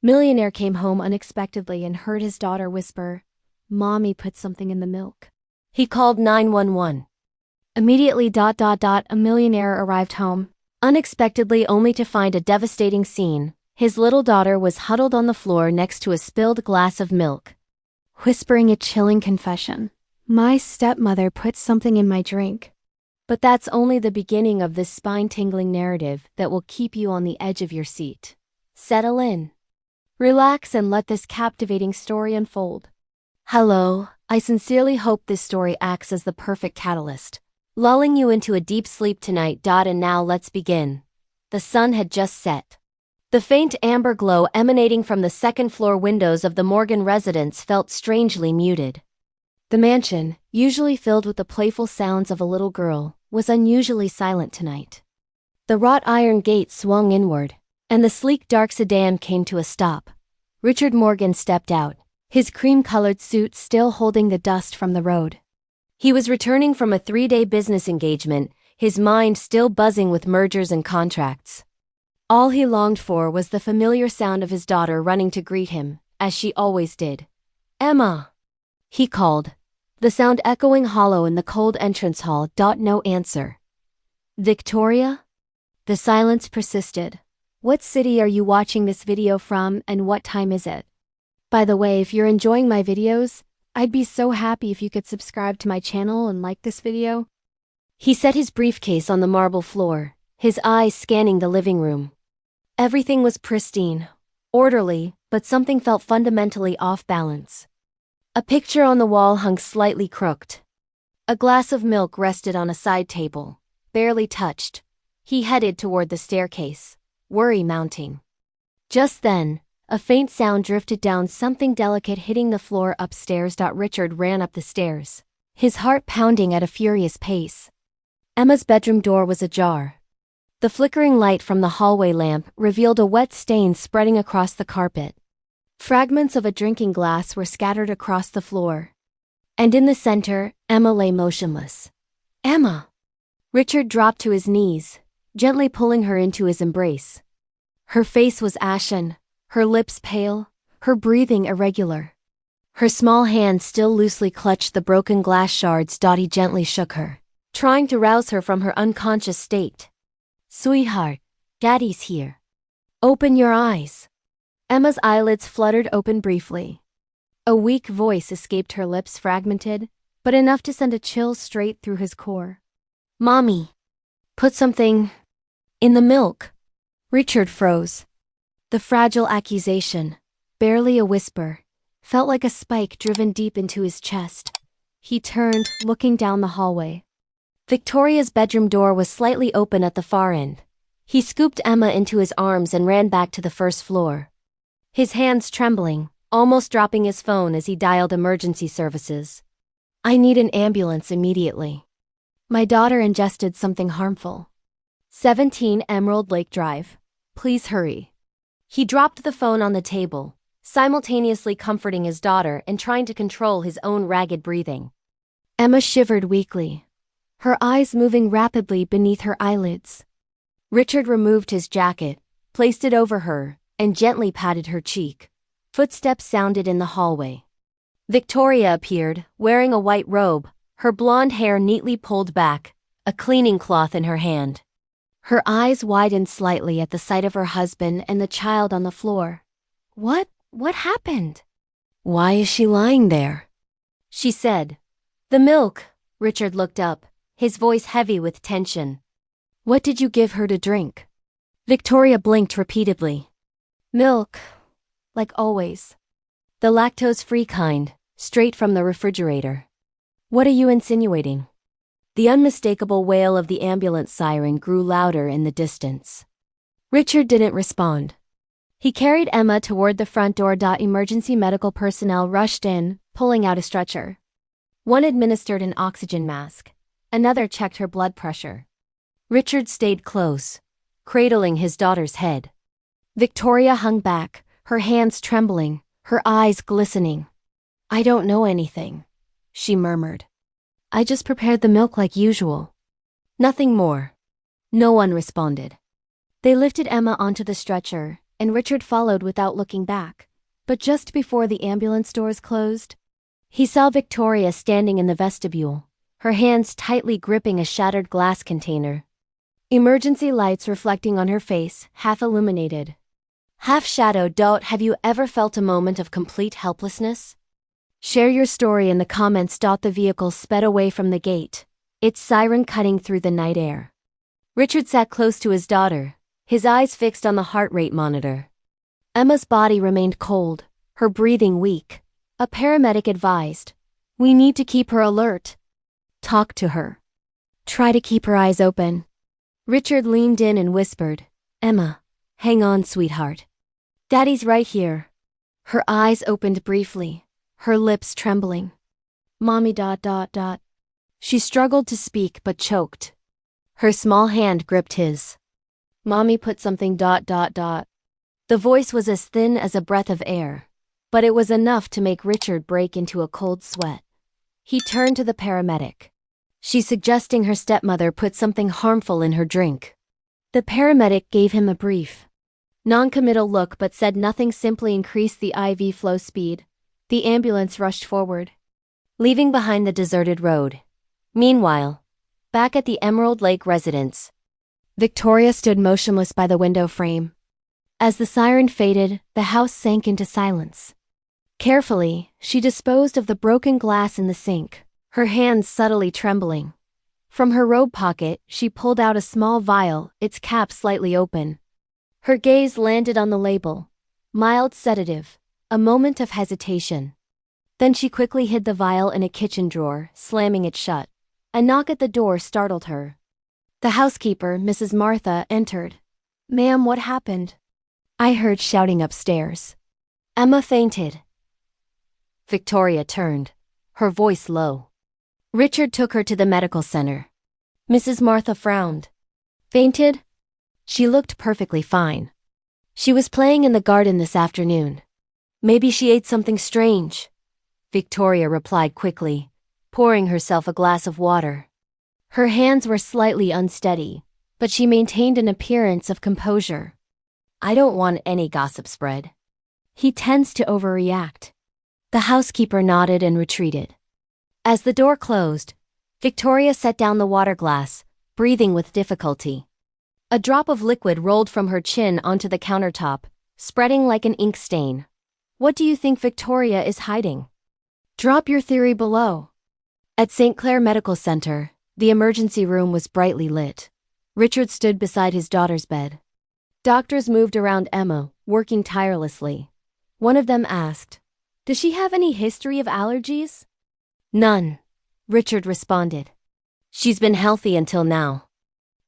Millionaire came home unexpectedly and heard his daughter whisper, "Mommy put something in the milk." He called 911. Immediately, a millionaire arrived home, unexpectedly only to find a devastating scene. His little daughter was huddled on the floor next to a spilled glass of milk, whispering a chilling confession. "My stepmother put something in my drink." But that's only the beginning of this spine-tingling narrative that will keep you on the edge of your seat. Settle in. Relax and let this captivating story unfold. Hello, I sincerely hope this story acts as the perfect catalyst, lulling you into a deep sleep tonight. And now let's begin. The sun had just set. The faint amber glow emanating from the second-floor windows of the Morgan residence felt strangely muted. The mansion, usually filled with the playful sounds of a little girl, was unusually silent tonight. The wrought iron gate swung inward, and the sleek dark sedan came to a stop. Richard Morgan stepped out, his cream-colored suit still holding the dust from the road. He was returning from a 3-day business engagement, his mind still buzzing with mergers and contracts. All he longed for was the familiar sound of his daughter running to greet him, as she always did. "Emma!" he called, the sound echoing hollow in the cold entrance hall. No answer. "Victoria?" The silence persisted. "What city are you watching this video from, and what time is it? By the way, if you're enjoying my videos, I'd be so happy if you could subscribe to my channel and like this video." He set his briefcase on the marble floor, his eyes scanning the living room. Everything was pristine, orderly, but something felt fundamentally off balance. A picture on the wall hung slightly crooked. A glass of milk rested on a side table, barely touched. He headed toward the staircase, worry mounting. Just then, a faint sound drifted down, something delicate hitting the floor upstairs. Richard ran up the stairs, his heart pounding at a furious pace. Emma's bedroom door was ajar. The flickering light from the hallway lamp revealed a wet stain spreading across the carpet. Fragments of a drinking glass were scattered across the floor. And in the center, Emma lay motionless. "Emma!" Richard dropped to his knees, gently pulling her into his embrace. Her face was ashen, her lips pale, her breathing irregular. Her small hand still loosely clutched the broken glass shards. He gently shook her, trying to rouse her from her unconscious state. "Sweetheart, Daddy's here. Open your eyes." Emma's eyelids fluttered open briefly. A weak voice escaped her lips, fragmented, but enough to send a chill straight through his core. "Mommy, put something in the milk." Richard froze. The fragile accusation, barely a whisper, felt like a spike driven deep into his chest. He turned, looking down the hallway. Victoria's bedroom door was slightly open at the far end. He scooped Emma into his arms and ran back to the first floor. His hands trembling, almost dropping his phone as he dialed emergency services. "I need an ambulance immediately. My daughter ingested something harmful. 17 Emerald Lake Drive. Please hurry." He dropped the phone on the table, simultaneously comforting his daughter and trying to control his own ragged breathing. Emma shivered weakly, her eyes moving rapidly beneath her eyelids. Richard removed his jacket, placed it over her, and gently patted her cheek. Footsteps sounded in the hallway. Victoria appeared, wearing a white robe, her blonde hair neatly pulled back, a cleaning cloth in her hand. Her eyes widened slightly at the sight of her husband and the child on the floor. What happened?" "Why is she lying there?" she said. "The milk." Richard looked up, his voice heavy with tension. "What did you give her to drink?" Victoria blinked repeatedly. "Milk, like always. The lactose-free kind, straight from the refrigerator." "What are you insinuating?" The unmistakable wail of the ambulance siren grew louder in the distance. Richard didn't respond. He carried Emma toward the front door. Emergency medical personnel rushed in, pulling out a stretcher. One administered an oxygen mask. Another checked her blood pressure. Richard stayed close, cradling his daughter's head. Victoria hung back, her hands trembling, her eyes glistening. "I don't know anything," she murmured. "I just prepared the milk like usual." "Nothing more." No one responded. They lifted Emma onto the stretcher, and Richard followed without looking back. But just before the ambulance doors closed, he saw Victoria standing in the vestibule, her hands tightly gripping a shattered glass container. Emergency lights reflecting on her face, half illuminated, half shadowed. Have you ever felt a moment of complete helplessness? Share your story in the comments. The vehicle sped away from the gate, its siren cutting through the night air. Richard sat close to his daughter, his eyes fixed on the heart rate monitor. Emma's body remained cold, her breathing weak. A paramedic advised, "We need to keep her alert. Talk to her. Try to keep her eyes open." Richard leaned in and whispered, "Emma, hang on, sweetheart. Daddy's right here." Her eyes opened briefly, her lips trembling. "Mommy. She struggled to speak but choked. Her small hand gripped his. "Mommy put something. The voice was as thin as a breath of air, but it was enough to make Richard break into a cold sweat. He turned to the paramedic. "She's suggesting her stepmother put something harmful in her drink." The paramedic gave him a brief, non-committal look but said nothing, simply increased the IV flow speed. The ambulance rushed forward, leaving behind the deserted road. Meanwhile, back at the Emerald Lake residence, Victoria stood motionless by the window frame. As the siren faded, the house sank into silence. Carefully, she disposed of the broken glass in the sink, her hands subtly trembling. From her robe pocket, she pulled out a small vial, its cap slightly open. Her gaze landed on the label. Mild sedative. A moment of hesitation. Then she quickly hid the vial in a kitchen drawer, slamming it shut. A knock at the door startled her. The housekeeper, Mrs. Martha, entered. "Ma'am, what happened?" "I heard shouting upstairs. Emma fainted." Victoria turned, her voice low. Richard took her to the medical center. Mrs. Martha frowned. "Fainted?" "She looked perfectly fine. She was playing in the garden this afternoon. Maybe she ate something strange," Victoria replied quickly, pouring herself a glass of water. Her hands were slightly unsteady, but she maintained an appearance of composure. "I don't want any gossip spread. He tends to overreact." The housekeeper nodded and retreated. As the door closed, Victoria set down the water glass, breathing with difficulty. A drop of liquid rolled from her chin onto the countertop, spreading like an ink stain. "What do you think Victoria is hiding? Drop your theory below." At St. Clair Medical Center, the emergency room was brightly lit. Richard stood beside his daughter's bed. Doctors moved around Emma, working tirelessly. One of them asked, "Does she have any history of allergies?" "None," Richard responded. "She's been healthy until now."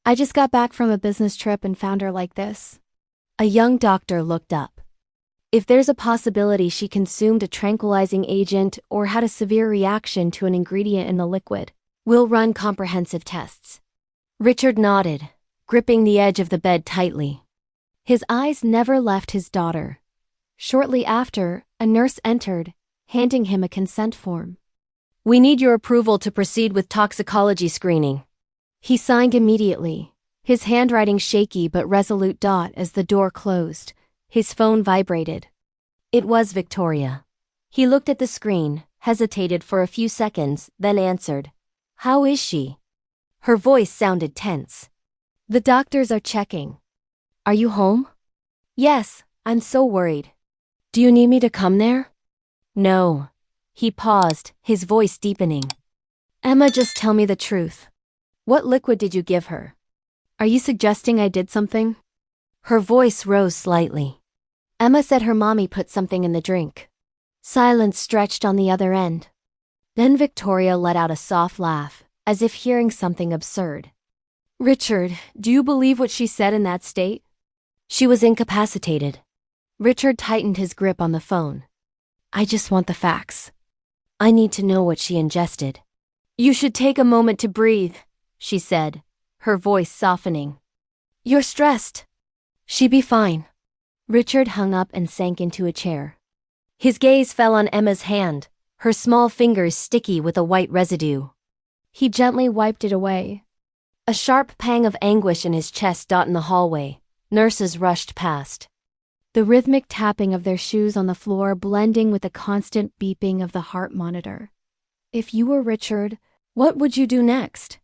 "I just got back from a business trip and found her like this." A young doctor looked up. "If there's a possibility she consumed a tranquilizing agent or had a severe reaction to an ingredient in the liquid, we'll run comprehensive tests." Richard nodded, gripping the edge of the bed tightly. His eyes never left his daughter. Shortly after, a nurse entered, handing him a consent form. "We need your approval to proceed with toxicology screening." He signed immediately, his handwriting shaky but resolute. As the door closed, his phone vibrated. It was Victoria. He looked at the screen, hesitated for a few seconds, then answered. "How is she?" Her voice sounded tense. "The doctors are checking." "Are you home?" "Yes, I'm so worried." "Do you need me to come there?" "No." He paused, his voice deepening. "Emma, just tell me the truth. What liquid did you give her? Are you suggesting I did something?" Her voice rose slightly. "Emma said her mommy put something in the drink." Silence stretched on the other end. Then Victoria let out a soft laugh, as if hearing something absurd. "Richard, do you believe what she said in that state?" "She was incapacitated." Richard tightened his grip on the phone. "I just want the facts. I need to know what she ingested." "You should take a moment to breathe," she said, her voice softening. "You're stressed." "She be fine." Richard hung up and sank into a chair. His gaze fell on Emma's hand, her small fingers sticky with a white residue. He gently wiped it away. A sharp pang of anguish in his chest. In the hallway, nurses rushed past. the rhythmic tapping of their shoes on the floor blending with the constant beeping of the heart monitor. If you were Richard, what would you do next?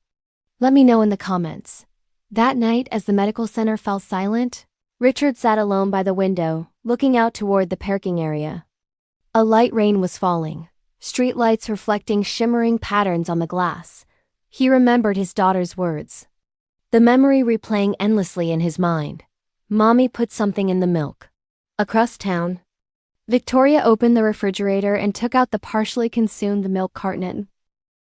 Let me know in the comments. That night, as the medical center fell silent, Richard sat alone by the window, looking out toward the parking area. A light rain was falling, streetlights reflecting shimmering patterns on the glass. He remembered his daughter's words, the memory replaying endlessly in his mind. Mommy put something in the milk. Across town, Victoria opened the refrigerator and took out the partially consumed milk carton.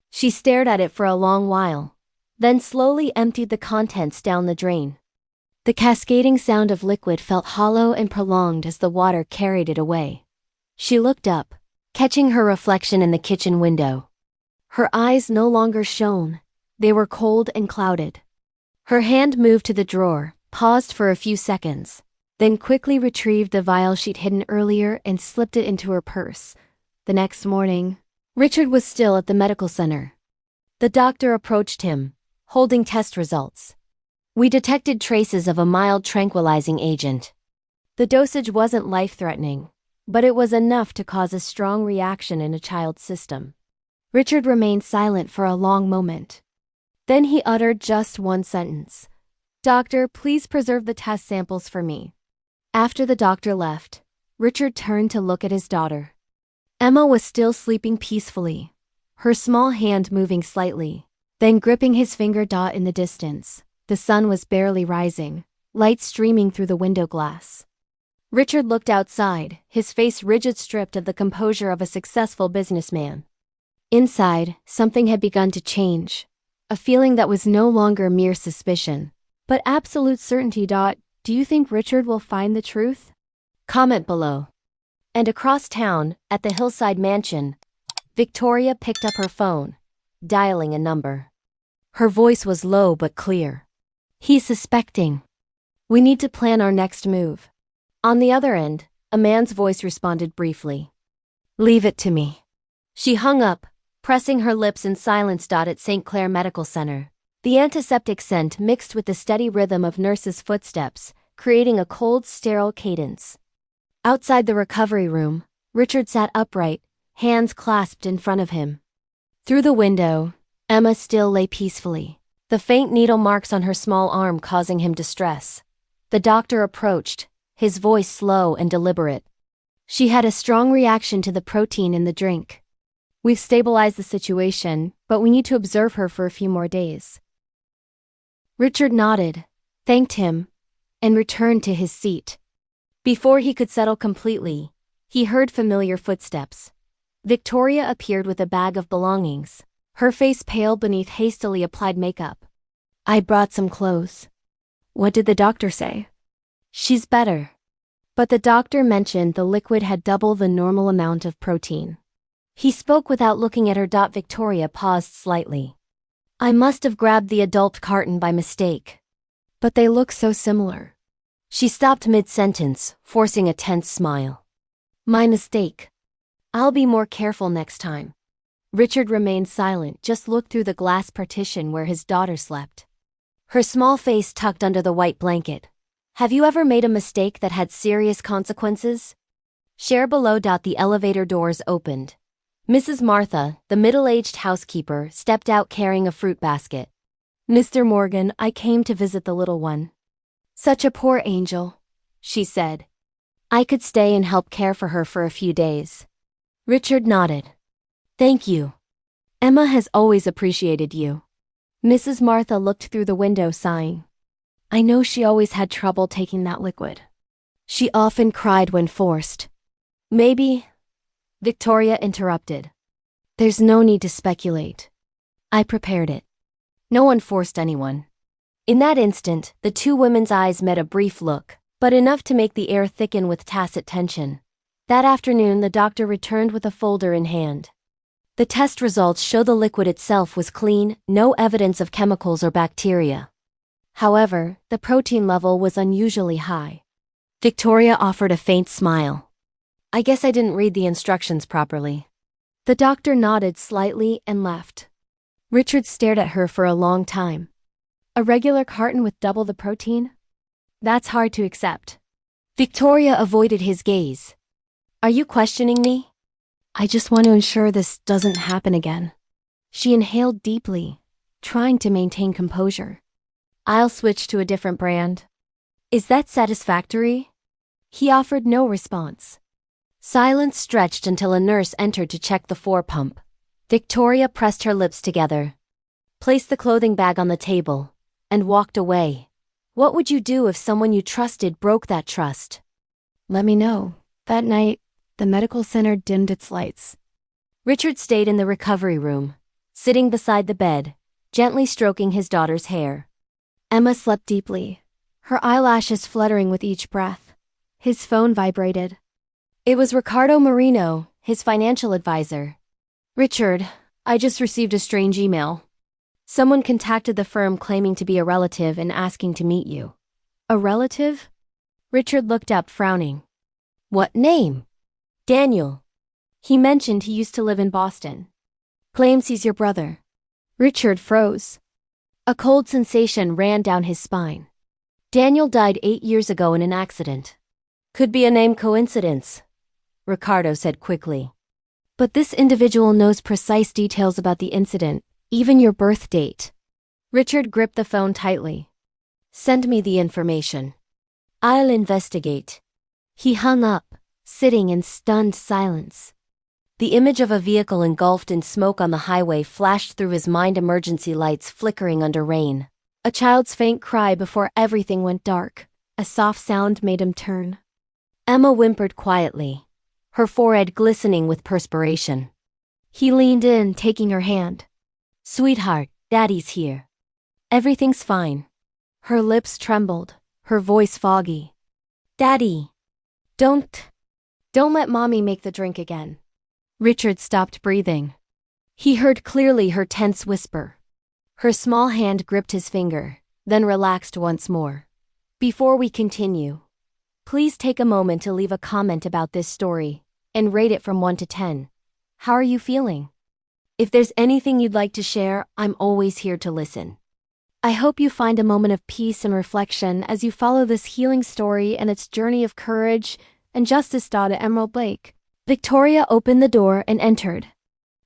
She stared at it for a long while, then slowly emptied the contents down the drain. The cascading sound of liquid felt hollow and prolonged as the water carried it away. She looked up, catching her reflection in the kitchen window. Her eyes no longer shone, they were cold and clouded. Her hand moved to the drawer, paused for a few seconds, then quickly retrieved the vial she'd hidden earlier and slipped it into her purse. The next morning, Richard was still at the medical center. The doctor approached him, holding test results. We detected traces of a mild tranquilizing agent. The dosage wasn't life-threatening, but it was enough to cause a strong reaction in a child's system. Richard remained silent for a long moment. Then he uttered just one sentence. "Doctor, please preserve the test samples for me." After the doctor left, Richard turned to look at his daughter. Emma was still sleeping peacefully, her small hand moving slightly, then gripping his finger in the distance. The sun was barely rising, light streaming through the window glass. Richard looked outside, his face rigid, stripped of the composure of a successful businessman. Inside, something had begun to change, a feeling that was no longer mere suspicion, but absolute certainty. Do you think Richard will find the truth? Comment below. And across town, at the hillside mansion, Victoria picked up her phone, dialing a number. Her voice was low but clear. "He's suspecting. We need to plan our next move." On the other end, a man's voice responded briefly. "Leave it to me." She hung up, pressing her lips in silence. At St. Clair Medical Center, the antiseptic scent mixed with the steady rhythm of nurses' footsteps, creating a cold, sterile cadence. Outside the recovery room, Richard sat upright, hands clasped in front of him. Through the window, Emma still lay peacefully, the faint needle marks on her small arm causing him distress. The doctor approached, his voice slow and deliberate. She had a strong reaction to the protein in the drink. "We've stabilized the situation, but we need to observe her for a few more days." Richard nodded, thanked him, and returned to his seat. Before he could settle completely, he heard familiar footsteps. Victoria appeared with a bag of belongings, her face pale beneath hastily applied makeup. "I brought some clothes." "What did the doctor say?" "She's better." But the doctor mentioned the liquid had double the normal amount of protein. He spoke without looking at her. Victoria paused slightly. "I must have grabbed the adult carton by mistake. But they look so similar." She stopped mid-sentence, forcing a tense smile. "My mistake. I'll be more careful next time." Richard remained silent, just looked through the glass partition where his daughter slept. Her small face tucked under the white blanket. "Have you ever made a mistake that had serious consequences?" Share below. The elevator doors opened. Mrs. Martha, the middle-aged housekeeper, stepped out carrying a fruit basket. "Mr. Morgan, I came to visit the little one." "Such a poor angel," she said. "I could stay and help care for her for a few days." Richard nodded. "Thank you. Emma has always appreciated you." Mrs. Martha looked through the window, sighing. "I know she always had trouble taking that liquid. She often cried when forced." "Maybe," Victoria interrupted. "There's no need to speculate. I prepared it. No one forced anyone." In that instant, the two women's eyes met. A brief look, but enough to make the air thicken with tacit tension. That afternoon, the doctor returned with a folder in hand. The test results show the liquid itself was clean, no evidence of chemicals or bacteria. However, the protein level was unusually high. Victoria offered a faint smile. "I guess I didn't read the instructions properly." The doctor nodded slightly and left. Richard stared at her for a long time. "A regular carton with double the protein? That's hard to accept." Victoria avoided his gaze. Are you questioning me? I just want to ensure this doesn't happen again. She inhaled deeply, trying to maintain composure. I'll switch to a different brand. Is that satisfactory? He offered no response. Silence stretched until a nurse entered to check the floor pump. Victoria pressed her lips together, placed the clothing bag on the table, and walked away. What would you do if someone you trusted broke that trust? Let me know. That night, the medical center dimmed its lights. Richard stayed in the recovery room, sitting beside the bed, gently stroking his daughter's hair. Emma slept deeply, her eyelashes fluttering with each breath. His phone vibrated. It was Ricardo Marino, his financial advisor. Richard, I just received a strange email. Someone contacted the firm claiming to be a relative and asking to meet you. A relative? Richard looked up, frowning. What name? Daniel. He mentioned he used to live in Boston. Claims he's your brother. Richard froze. A cold sensation ran down his spine. Daniel died 8 years ago in an accident. Could be a name coincidence, Ricardo said quickly. But this individual knows precise details about the incident, even your birth date. Richard gripped the phone tightly. Send me the information. I'll investigate. He hung up, sitting in stunned silence. The image of a vehicle engulfed in smoke on the highway flashed through his mind, emergency lights flickering under rain. A child's faint cry before everything went dark. A soft sound made him turn. Emma whimpered quietly, her forehead glistening with perspiration. He leaned in, taking her hand. Sweetheart, Daddy's here. Everything's fine. Her lips trembled, her voice foggy. Daddy. Don't let Mommy make the drink again. Richard stopped breathing. He heard clearly her tense whisper. Her small hand gripped his finger, then relaxed once more. Before we continue, please take a moment to leave a comment about this story and rate it from 1 to 10. How are you feeling? If there's anything you'd like to share, I'm always here to listen. I hope you find a moment of peace and reflection as you follow this healing story and its journey of courage and justice. Emerald Lake. Victoria opened the door and entered.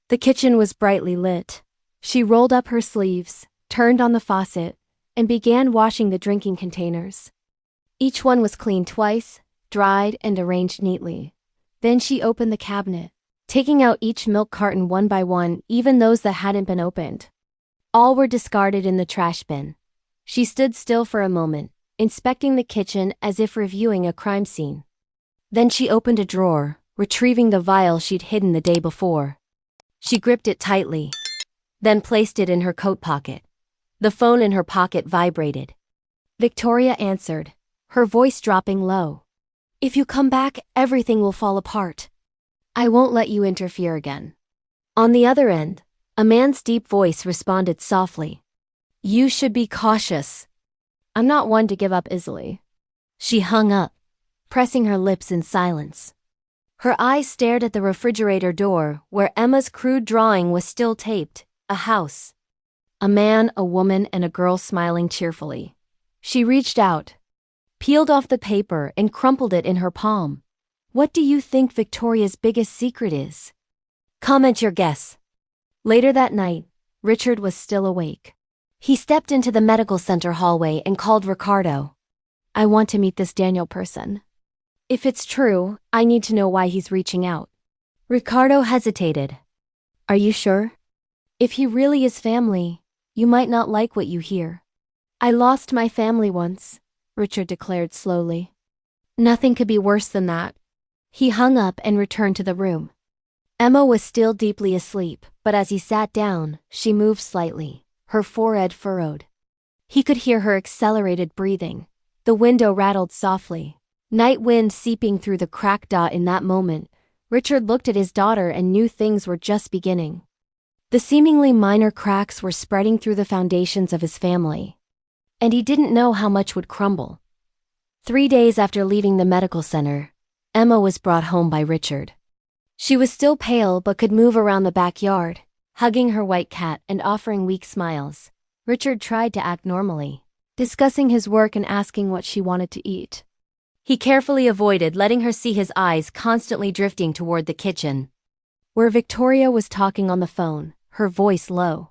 The kitchen was brightly lit. She rolled up her sleeves, turned on the faucet, and began washing the drinking containers. Each one was cleaned twice, dried, and arranged neatly. Then she opened the cabinet, taking out each milk carton one by one, even those that hadn't been opened. All were discarded in the trash bin. She stood still for a moment, inspecting the kitchen as if reviewing a crime scene. Then she opened a drawer, retrieving the vial she'd hidden the day before. She gripped it tightly, then placed it in her coat pocket. The phone in her pocket vibrated. Victoria answered, her voice dropping low. If you come back, everything will fall apart. I won't let you interfere again. On the other end, a man's deep voice responded softly. You should be cautious. I'm not one to give up easily. She hung up, pressing her lips in silence. Her eyes stared at the refrigerator door where Emma's crude drawing was still taped, a house. A man, a woman, and a girl smiling cheerfully. She reached out, peeled off the paper, and crumpled it in her palm. What do you think Victoria's biggest secret is? Comment your guess. Later that night, Richard was still awake. He stepped into the medical center hallway and called Ricardo. I want to meet this Daniel person. If it's true, I need to know why he's reaching out. Ricardo hesitated. Are you sure? If he really is family, you might not like what you hear. I lost my family once, Richard declared slowly. Nothing could be worse than that. He hung up and returned to the room. Emma was still deeply asleep, but as he sat down, she moved slightly, her forehead furrowed. He could hear her accelerated breathing. The window rattled softly, night wind seeping through the cracked dot. In that moment, Richard looked at his daughter and knew things were just beginning. The seemingly minor cracks were spreading through the foundations of his family, and he didn't know how much would crumble. 3 days after leaving the medical center, Emma was brought home by Richard. She was still pale but could move around the backyard, hugging her white cat and offering weak smiles. Richard tried to act normally, discussing his work and asking what she wanted to eat. He carefully avoided letting her see his eyes constantly drifting toward the kitchen, where Victoria was talking on the phone, her voice low.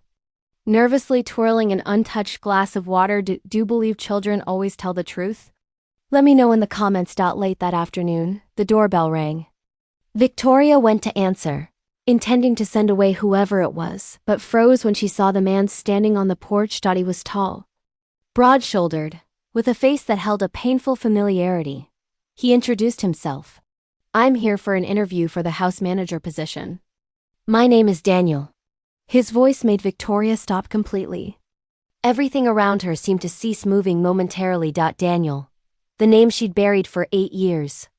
Nervously twirling an untouched glass of water. Do you believe children always tell the truth? Let me know in the comments. Late that afternoon, the doorbell rang. Victoria went to answer, intending to send away whoever it was, but froze when she saw the man standing on the porch. He was tall, broad-shouldered, with a face that held a painful familiarity. He introduced himself. I'm here for an interview for the house manager position. My name is Daniel. His voice made Victoria stop completely. Everything around her seemed to cease moving momentarily. Daniel, the name she'd buried for 8 years.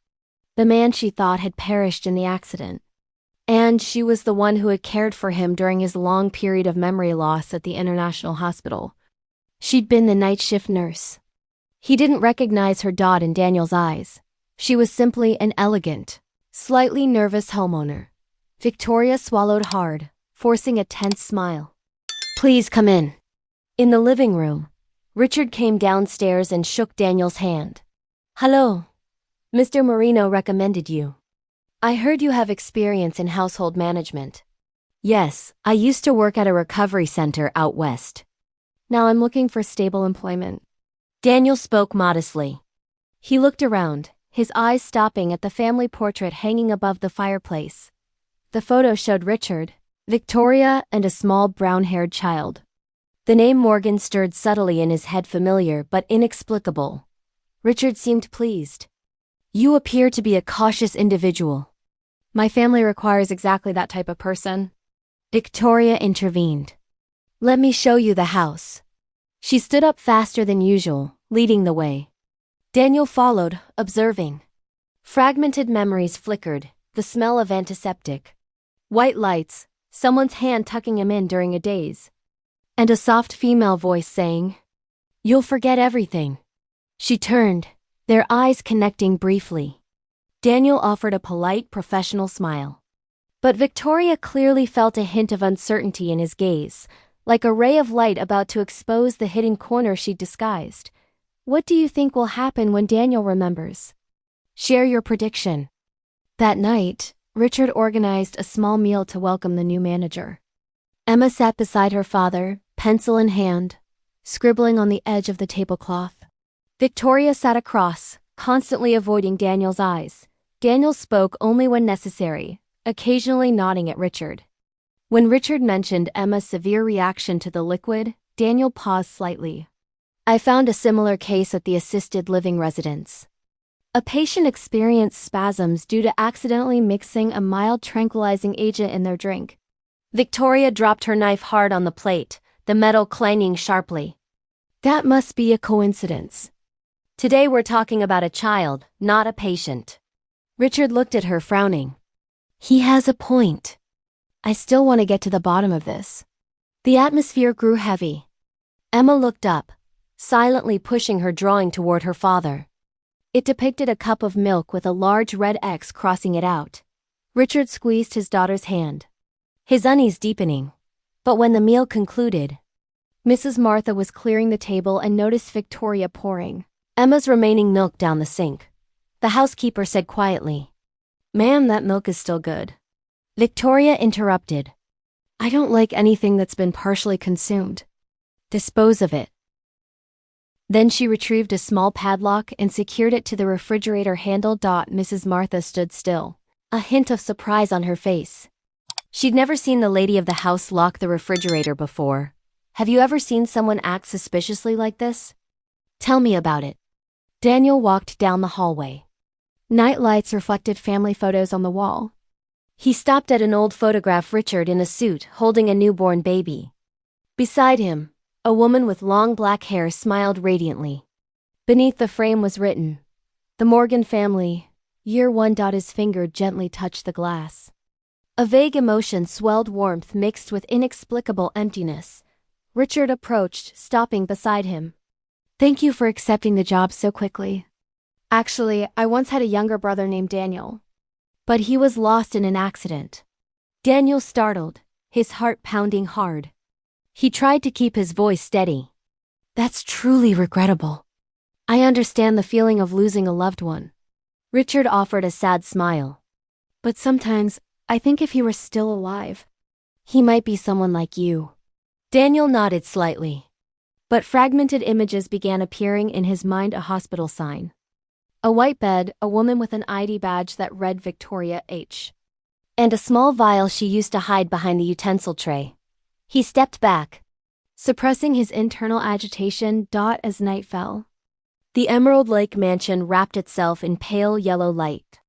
The man she thought had perished in the accident. And she was the one who had cared for him during his long period of memory loss at the International Hospital. She'd been the night shift nurse. He didn't recognize her. In Daniel's eyes, she was simply an elegant, slightly nervous homeowner. Victoria swallowed hard, forcing a tense smile. Please come in. In the living room, Richard came downstairs and shook Daniel's hand. Hello. Mr. Marino recommended you. I heard you have experience in household management. Yes, I used to work at a recovery center out west. Now I'm looking for stable employment. Daniel spoke modestly. He looked around, his eyes stopping at the family portrait hanging above the fireplace. The photo showed Richard, Victoria, and a small brown-haired child. The name Morgan stirred subtly in his head, familiar but inexplicable. Richard seemed pleased. You appear to be a cautious individual. My family requires exactly that type of person. Victoria intervened. Let me show you the house. She stood up faster than usual, leading the way. Daniel followed, observing. Fragmented memories flickered, the smell of antiseptic, white lights, someone's hand tucking him in during a daze, and a soft female voice saying, "You'll forget everything." She turned, their eyes connecting briefly. Daniel offered a polite, professional smile. But Victoria clearly felt a hint of uncertainty in his gaze, like a ray of light about to expose the hidden corner she'd disguised. What do you think will happen when Daniel remembers? Share your prediction. That night, Richard organized a small meal to welcome the new manager. Emma sat beside her father, pencil in hand, scribbling on the edge of the tablecloth. Victoria sat across, constantly avoiding Daniel's eyes. Daniel spoke only when necessary, occasionally nodding at Richard. When Richard mentioned Emma's severe reaction to the liquid, Daniel paused slightly. I found a similar case at the assisted living residence. A patient experienced spasms due to accidentally mixing a mild tranquilizing agent in their drink. Victoria dropped her knife hard on the plate, the metal clanging sharply. That must be a coincidence. Today we're talking about a child, not a patient. Richard looked at her, frowning. He has a point. I still want to get to the bottom of this. The atmosphere grew heavy. Emma looked up, silently pushing her drawing toward her father. It depicted a cup of milk with a large red X crossing it out. Richard squeezed his daughter's hand, his unease deepening. But when the meal concluded, Mrs. Martha was clearing the table and noticed Victoria pouring Emma's remaining milk down the sink. The housekeeper said quietly, "Ma'am, that milk is still good." Victoria interrupted. "I don't like anything that's been partially consumed. Dispose of it." Then she retrieved a small padlock and secured it to the refrigerator handle. Mrs. Martha stood still, a hint of surprise on her face. She'd never seen the lady of the house lock the refrigerator before. Have you ever seen someone act suspiciously like this? Tell me about it. Daniel walked down the hallway. Night lights reflected family photos on the wall. He stopped at an old photograph, Richard in a suit, holding a newborn baby. Beside him, a woman with long black hair smiled radiantly. Beneath the frame was written, "The Morgan family, year 1." His finger gently touched the glass. A vague emotion swelled, warmth mixed with inexplicable emptiness. Richard approached, stopping beside him. "Thank you for accepting the job so quickly. Actually, I once had a younger brother named Daniel. But he was lost in an accident." Daniel startled, his heart pounding hard. He tried to keep his voice steady. "That's truly regrettable. I understand the feeling of losing a loved one. Richard offered a sad smile. But sometimes, I think if he were still alive, He might be someone like you. Daniel nodded slightly. But fragmented images began appearing in his mind, a hospital sign. A white bed, a woman with an ID badge that read Victoria H. And a small vial she used to hide behind the utensil tray. He stepped back, suppressing his internal agitation. As night fell, the Emerald Lake mansion wrapped itself in pale yellow light.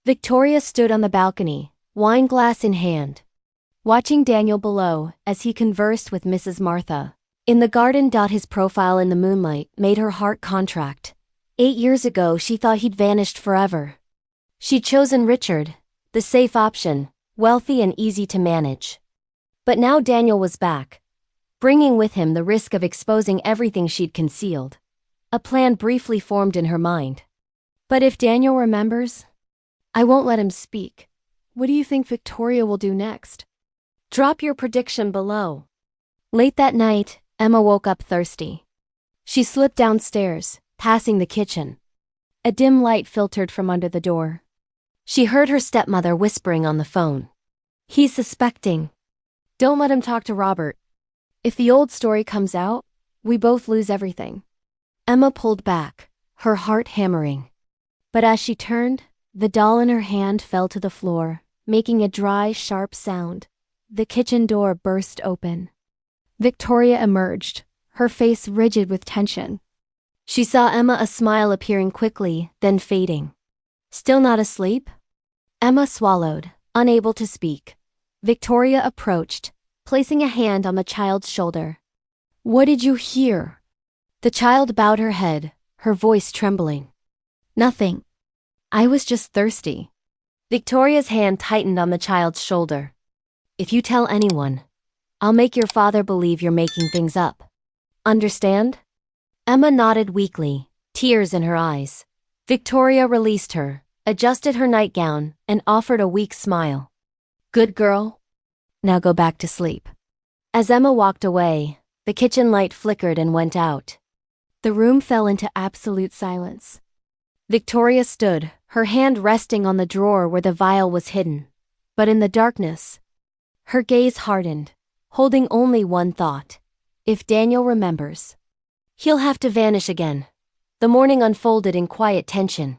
Victoria stood on the balcony, wine glass in hand, watching Daniel below as he conversed with Mrs. Martha. In the garden. His profile in the moonlight made her heart contract. 8 years ago she thought he'd vanished forever. She'd chosen Richard, the safe option, wealthy and easy to manage. But now Daniel was back, bringing with him the risk of exposing everything she'd concealed. A plan briefly formed in her mind. But if Daniel remembers, I won't let him speak. What do you think Victoria will do next? Drop your prediction below. Late that night, Emma woke up thirsty. She slipped downstairs, passing the kitchen. A dim light filtered from under the door. She heard her stepmother whispering on the phone. He's suspecting. Don't let him talk to Robert. If the old story comes out, we both lose everything. Emma pulled back, her heart hammering. But as she turned, the doll in her hand fell to the floor, making a dry, sharp sound. The kitchen door burst open. Victoria emerged, her face rigid with tension. She saw Emma, a smile appearing quickly, then fading. Still not asleep? Emma swallowed, unable to speak. Victoria approached, placing a hand on the child's shoulder. What did you hear? The child bowed her head, her voice trembling. Nothing. I was just thirsty. Victoria's hand tightened on the child's shoulder. If you tell anyone, I'll make your father believe you're making things up. Understand? Emma nodded weakly, tears in her eyes. Victoria released her, adjusted her nightgown, and offered a weak smile. Good girl. Now go back to sleep. As Emma walked away, the kitchen light flickered and went out. The room fell into absolute silence. Victoria stood, her hand resting on the drawer where the vial was hidden. But in the darkness, her gaze hardened, holding only one thought. If Daniel remembers, he'll have to vanish again. The morning unfolded in quiet tension.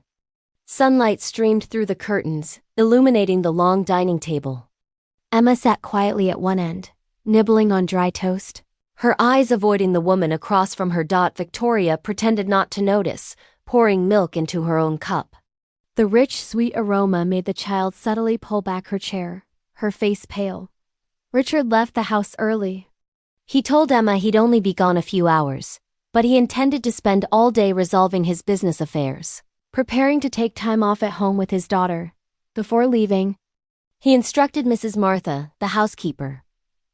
Sunlight streamed through the curtains, illuminating the long dining table. Emma sat quietly at one end, nibbling on dry toast. Her eyes avoiding the woman across from her. Victoria pretended not to notice, pouring milk into her own cup. The rich, sweet aroma made the child subtly pull back her chair, her face pale. Richard left the house early. He told Emma he'd only be gone a few hours, but he intended to spend all day resolving his business affairs, preparing to take time off at home with his daughter. Before leaving, he instructed Mrs. Martha, the housekeeper,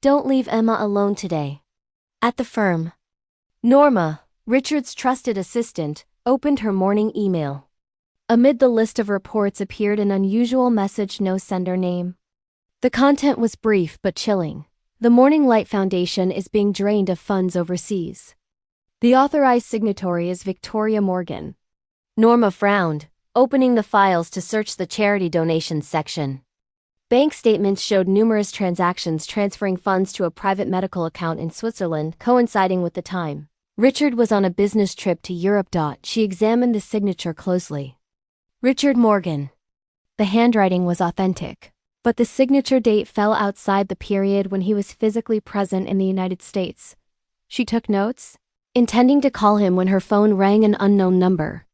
"Don't leave Emma alone today." At the firm, Norma, Richard's trusted assistant, opened her morning email. Amid the list of reports appeared an unusual message, no sender name. The content was brief but chilling. The Morning Light Foundation is being drained of funds overseas. The authorized signatory is Victoria Morgan. Norma frowned, opening the files to search the charity donations section. Bank statements showed numerous transactions transferring funds to a private medical account in Switzerland, coinciding with the time Richard was on a business trip to Europe. She examined the signature closely. Richard Morgan. The handwriting was authentic, but the signature date fell outside the period when he was physically present in the United States. She took notes, intending to call him when her phone rang an unknown number.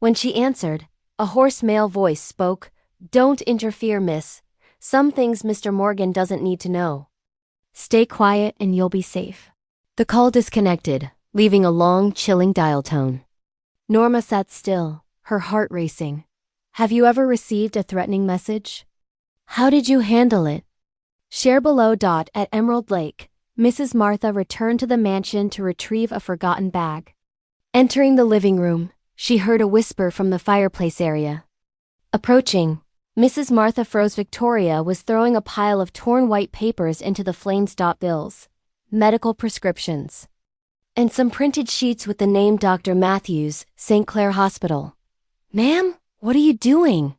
When she answered, a hoarse male voice spoke, "Don't interfere, miss. Some things Mr. Morgan doesn't need to know." "Stay quiet and you'll be safe." The call disconnected, leaving a long, chilling dial tone. Norma sat still, her heart racing. Have you ever received a threatening message? How did you handle it? Share below. At Emerald Lake, Mrs. Martha returned to the mansion to retrieve a forgotten bag. Entering the living room, she heard a whisper from the fireplace area. Approaching, Mrs. Martha froze. Victoria was throwing a pile of torn white papers into the flames. Bills. Medical prescriptions. and some printed sheets with the name Dr. Matthews, St. Clair Hospital. "Ma'am, what are you doing?"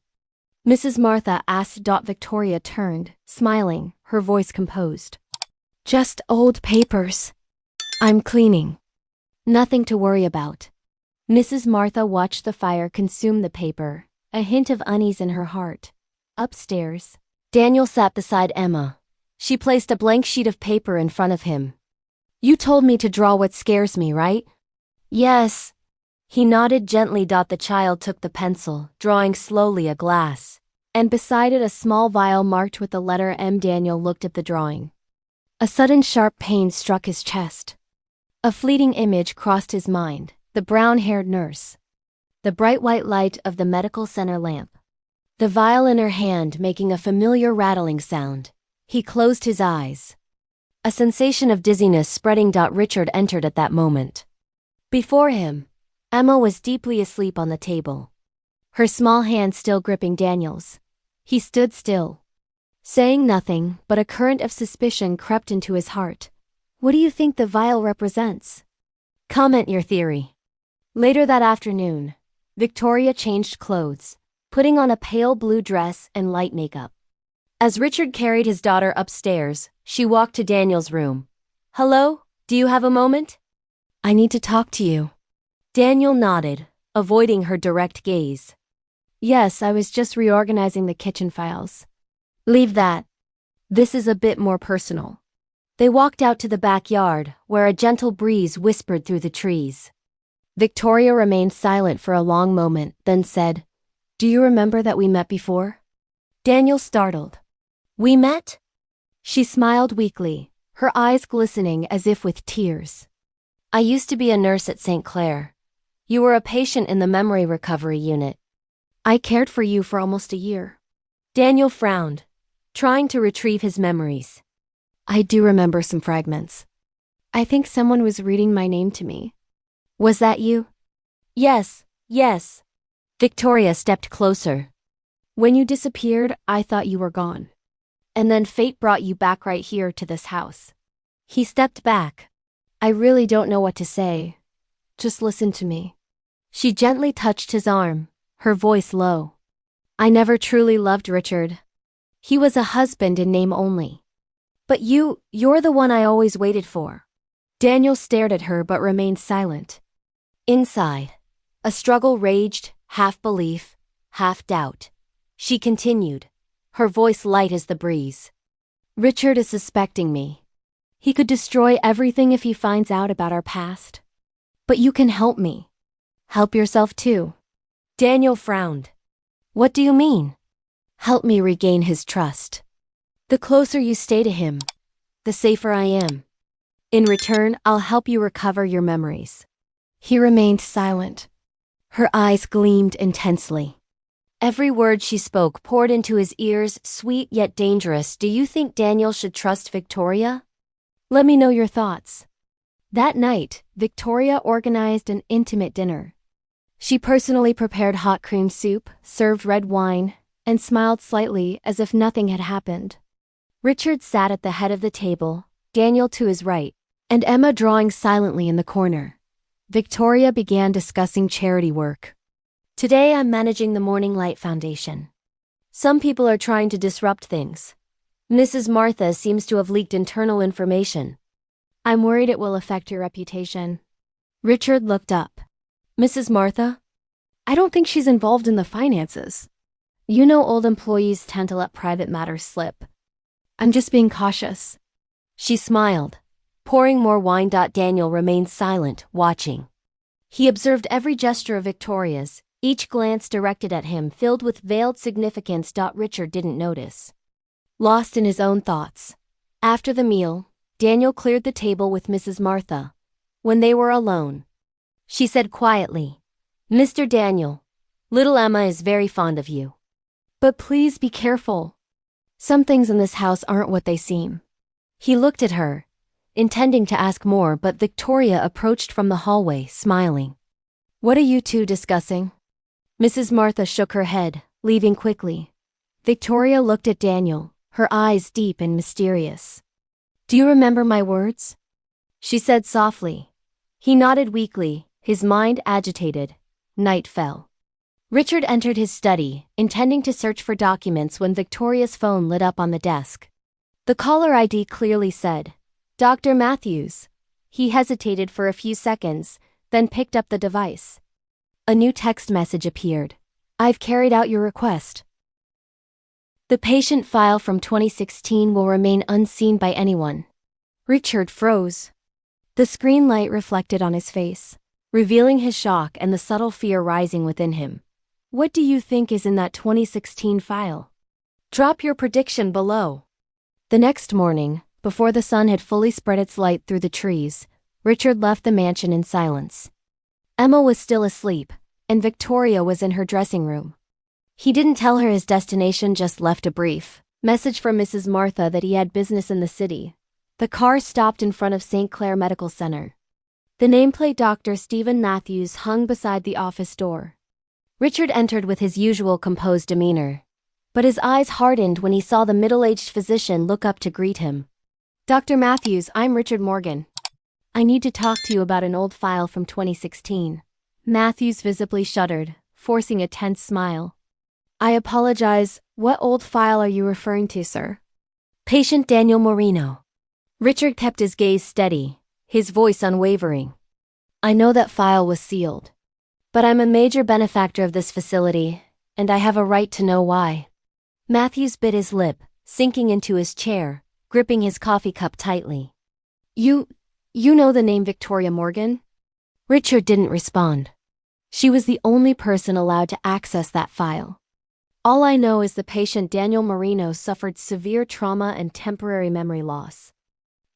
Mrs. Martha asked. Victoria turned, smiling, her voice composed. "Just old papers. I'm cleaning. Nothing to worry about." Mrs. Martha watched the fire consume the paper, a hint of unease in her heart. Upstairs, Daniel sat beside Emma. She placed a blank sheet of paper in front of him. "You told me to draw what scares me, right?" "Yes." He nodded gently. The child took the pencil, drawing slowly a glass, and beside it a small vial marked with the letter M. Daniel looked at the drawing. A sudden sharp pain struck his chest. A fleeting image crossed his mind, the brown-haired nurse. The bright white light of the medical center lamp. The vial in her hand making a familiar rattling sound. He closed his eyes. A sensation of dizziness spreading. Richard entered at that moment. Before him, Emma was deeply asleep on the table, her small hand still gripping Daniel's. He stood still, saying nothing, but a current of suspicion crept into his heart. "What do you think the vial represents?" "Comment your theory." Later that afternoon, Victoria changed clothes, putting on a pale blue dress and light makeup. As Richard carried his daughter upstairs, she walked to Daniel's room. "Hello, do you have a moment?" "I need to talk to you." Daniel nodded, avoiding her direct gaze. "Yes, I was just reorganizing the kitchen files." "Leave that. This is a bit more personal." They walked out to the backyard, where a gentle breeze whispered through the trees. Victoria remained silent for a long moment, then said, "Do you remember that we met before?" Daniel startled. "We met?" She smiled weakly, her eyes glistening as if with tears. "I used to be a nurse at St. Clair. You were a patient in the memory recovery unit. I cared for you for almost a year." Daniel frowned, trying to retrieve his memories. "I do remember some fragments. I think someone was reading my name to me." "Was that you?" "Yes, yes." Victoria stepped closer. "When you disappeared, I thought you were gone. And then fate brought you back right here to this house." He stepped back. "I really don't know what to say. Just listen to me." She gently touched his arm, her voice low. "I never truly loved Richard. He was a husband in name only. But you're the one I always waited for." Daniel stared at her but remained silent. Inside, a struggle raged, half belief, half doubt. She continued, her voice light as the breeze. "Richard is suspecting me. He could destroy everything if he finds out about our past. But you can help me. Help yourself too." Daniel frowned. "What do you mean?" "Help me regain his trust. The closer you stay to him, the safer I am. In return, I'll help you recover your memories." He remained silent. Her eyes gleamed intensely. Every word she spoke poured into his ears, sweet yet dangerous. "Do you think Daniel should trust Victoria?" "Let me know your thoughts." That night, Victoria organized an intimate dinner. She personally prepared hot cream soup, served red wine, and smiled slightly as if nothing had happened. Richard sat at the head of the table, Daniel to his right, and Emma drawing silently in the corner. Victoria began discussing charity work. "Today I'm managing the Morning Light Foundation. Some people are trying to disrupt things. Mrs. Martha seems to have leaked internal information. I'm worried it will affect your reputation." Richard looked up. "Mrs. Martha?" "I don't think she's involved in the finances. You know old employees tend to let private matters slip. I'm just being cautious." She smiled, pouring more wine. Daniel remained silent, watching. He observed every gesture of Victoria's, each glance directed at him filled with veiled significance. Richard didn't notice. Lost in his own thoughts. After the meal, Daniel cleared the table with Mrs. Martha. When they were alone, she said quietly, "Mr. Daniel, little Emma is very fond of you. But please be careful. Some things in this house aren't what they seem." He looked at her, intending to ask more, but Victoria approached from the hallway, smiling. "What are you two discussing?" Mrs. Martha shook her head, leaving quickly. Victoria looked at Daniel, her eyes deep and mysterious. "Do you remember my words?" She said softly, He nodded weakly, his mind agitated. Night fell. Richard entered his study, intending to search for documents when Victoria's phone lit up on the desk. The caller ID clearly said, "Dr. Matthews." He hesitated for a few seconds, then picked up the device. A new text message appeared. "I've carried out your request. The patient file from 2016 will remain unseen by anyone." Richard froze. The screen light reflected on his face, revealing his shock and the subtle fear rising within him. "What do you think is in that 2016 file? Drop your prediction below." The next morning, before the sun had fully spread its light through the trees, Richard left the mansion in silence. Emma was still asleep, and Victoria was in her dressing room. He didn't tell her his destination, just left a brief message from Mrs. Martha that he had business in the city. The car stopped in front of St. Clair Medical Center. The nameplate Dr. Stephen Matthews hung beside the office door. Richard entered with his usual composed demeanor, but his eyes hardened when he saw the middle-aged physician look up to greet him. "Dr. Matthews, I'm Richard Morgan. I need to talk to you about an old file from 2016. Matthews visibly shuddered, forcing a tense smile. "I apologize, what old file are you referring to, sir?" "Patient Daniel Moreno." Richard kept his gaze steady, his voice unwavering. "I know that file was sealed. But I'm a major benefactor of this facility, and I have a right to know why." Matthews bit his lip, sinking into his chair, gripping his coffee cup tightly. You know the name Victoria Morgan?" Richard didn't respond. She was the only person allowed to access that file. "All I know is the patient Daniel Moreno suffered severe trauma and temporary memory loss.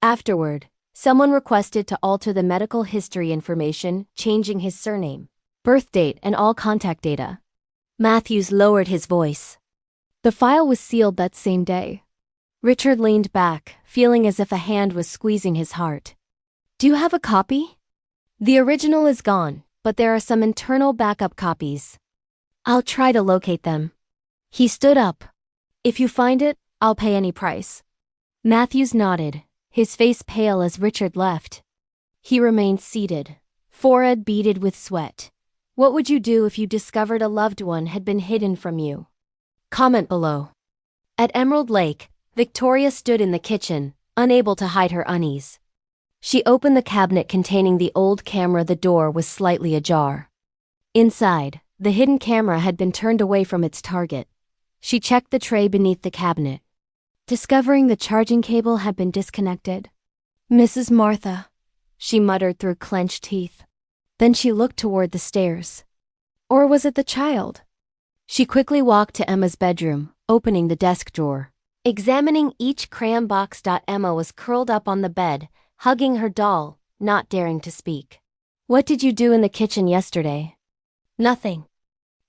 Afterward, someone requested to alter the medical history information, changing his surname, birth date, and all contact data." Matthews lowered his voice. "The file was sealed that same day." Richard leaned back, feeling as if a hand was squeezing his heart. "Do you have a copy?" "The original is gone, but there are some internal backup copies. I'll try to locate them." He stood up. "If you find it, I'll pay any price." Matthews nodded, his face pale as Richard left. He remained seated, forehead beaded with sweat. What would you do if you discovered a loved one had been hidden from you? Comment below. At Emerald Lake, Victoria stood in the kitchen, unable to hide her unease. She opened the cabinet containing the old camera. The door was slightly ajar. Inside, the hidden camera had been turned away from its target. She checked the tray beneath the cabinet, discovering the charging cable had been disconnected. "Mrs. Martha," she muttered through clenched teeth. Then she looked toward the stairs. Or was it the child? She quickly walked to Emma's bedroom, opening the desk drawer, examining each crayon box. Emma was curled up on the bed, hugging her doll, not daring to speak. "What did you do in the kitchen yesterday?" "Nothing.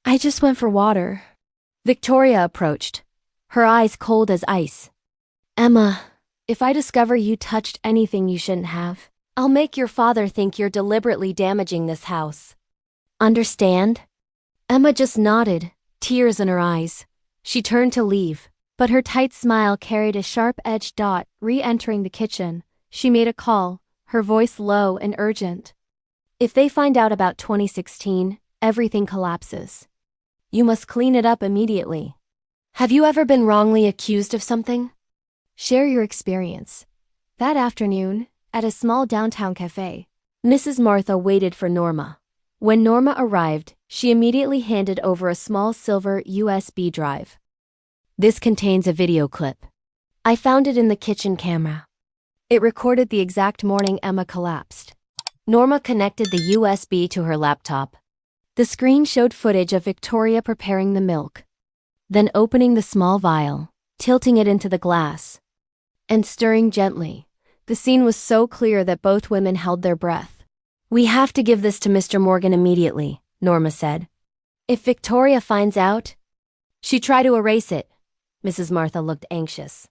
I just went for water." Victoria approached, her eyes cold as ice. "Emma, if I discover you touched anything you shouldn't have, I'll make your father think you're deliberately damaging this house. Understand?" Emma just nodded, tears in her eyes. She turned to leave, but her tight smile carried a sharp-edged dot. Re-entering the kitchen, she made a call, her voice low and urgent. "If they find out about 2016, everything collapses. You must clean it up immediately. Have you ever been wrongly accused of something? Share your experience." That afternoon, at a small downtown cafe, Mrs. Martha waited for Norma. When Norma arrived, she immediately handed over a small silver USB drive. "This contains a video clip. I found it in the kitchen camera. It recorded the exact morning Emma collapsed." Norma connected the USB to her laptop. The screen showed footage of Victoria preparing the milk, then opening the small vial, tilting it into the glass, and stirring gently. The scene was so clear that both women held their breath. "We have to give this to Mr. Morgan immediately," Norma said. "If Victoria finds out..." She tried to erase it. Mrs. Martha looked anxious.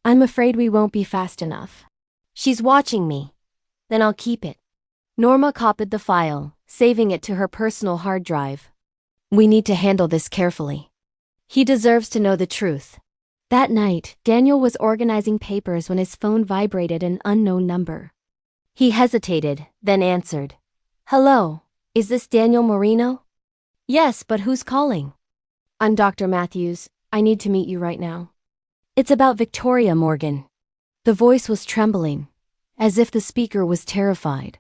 "I'm afraid we won't be fast enough." "She's watching me. Then I'll keep it." Norma copied the file, saving it to her personal hard drive. "We need to handle this carefully. He deserves to know the truth." That night, Daniel was organizing papers when his phone vibrated an unknown number. He hesitated, then answered. Hello, is this Daniel Marino? Yes, but who's calling? I'm Dr. Matthews. I need to meet you right now. It's about Victoria, Morgan. The voice was trembling, as if the speaker was terrified.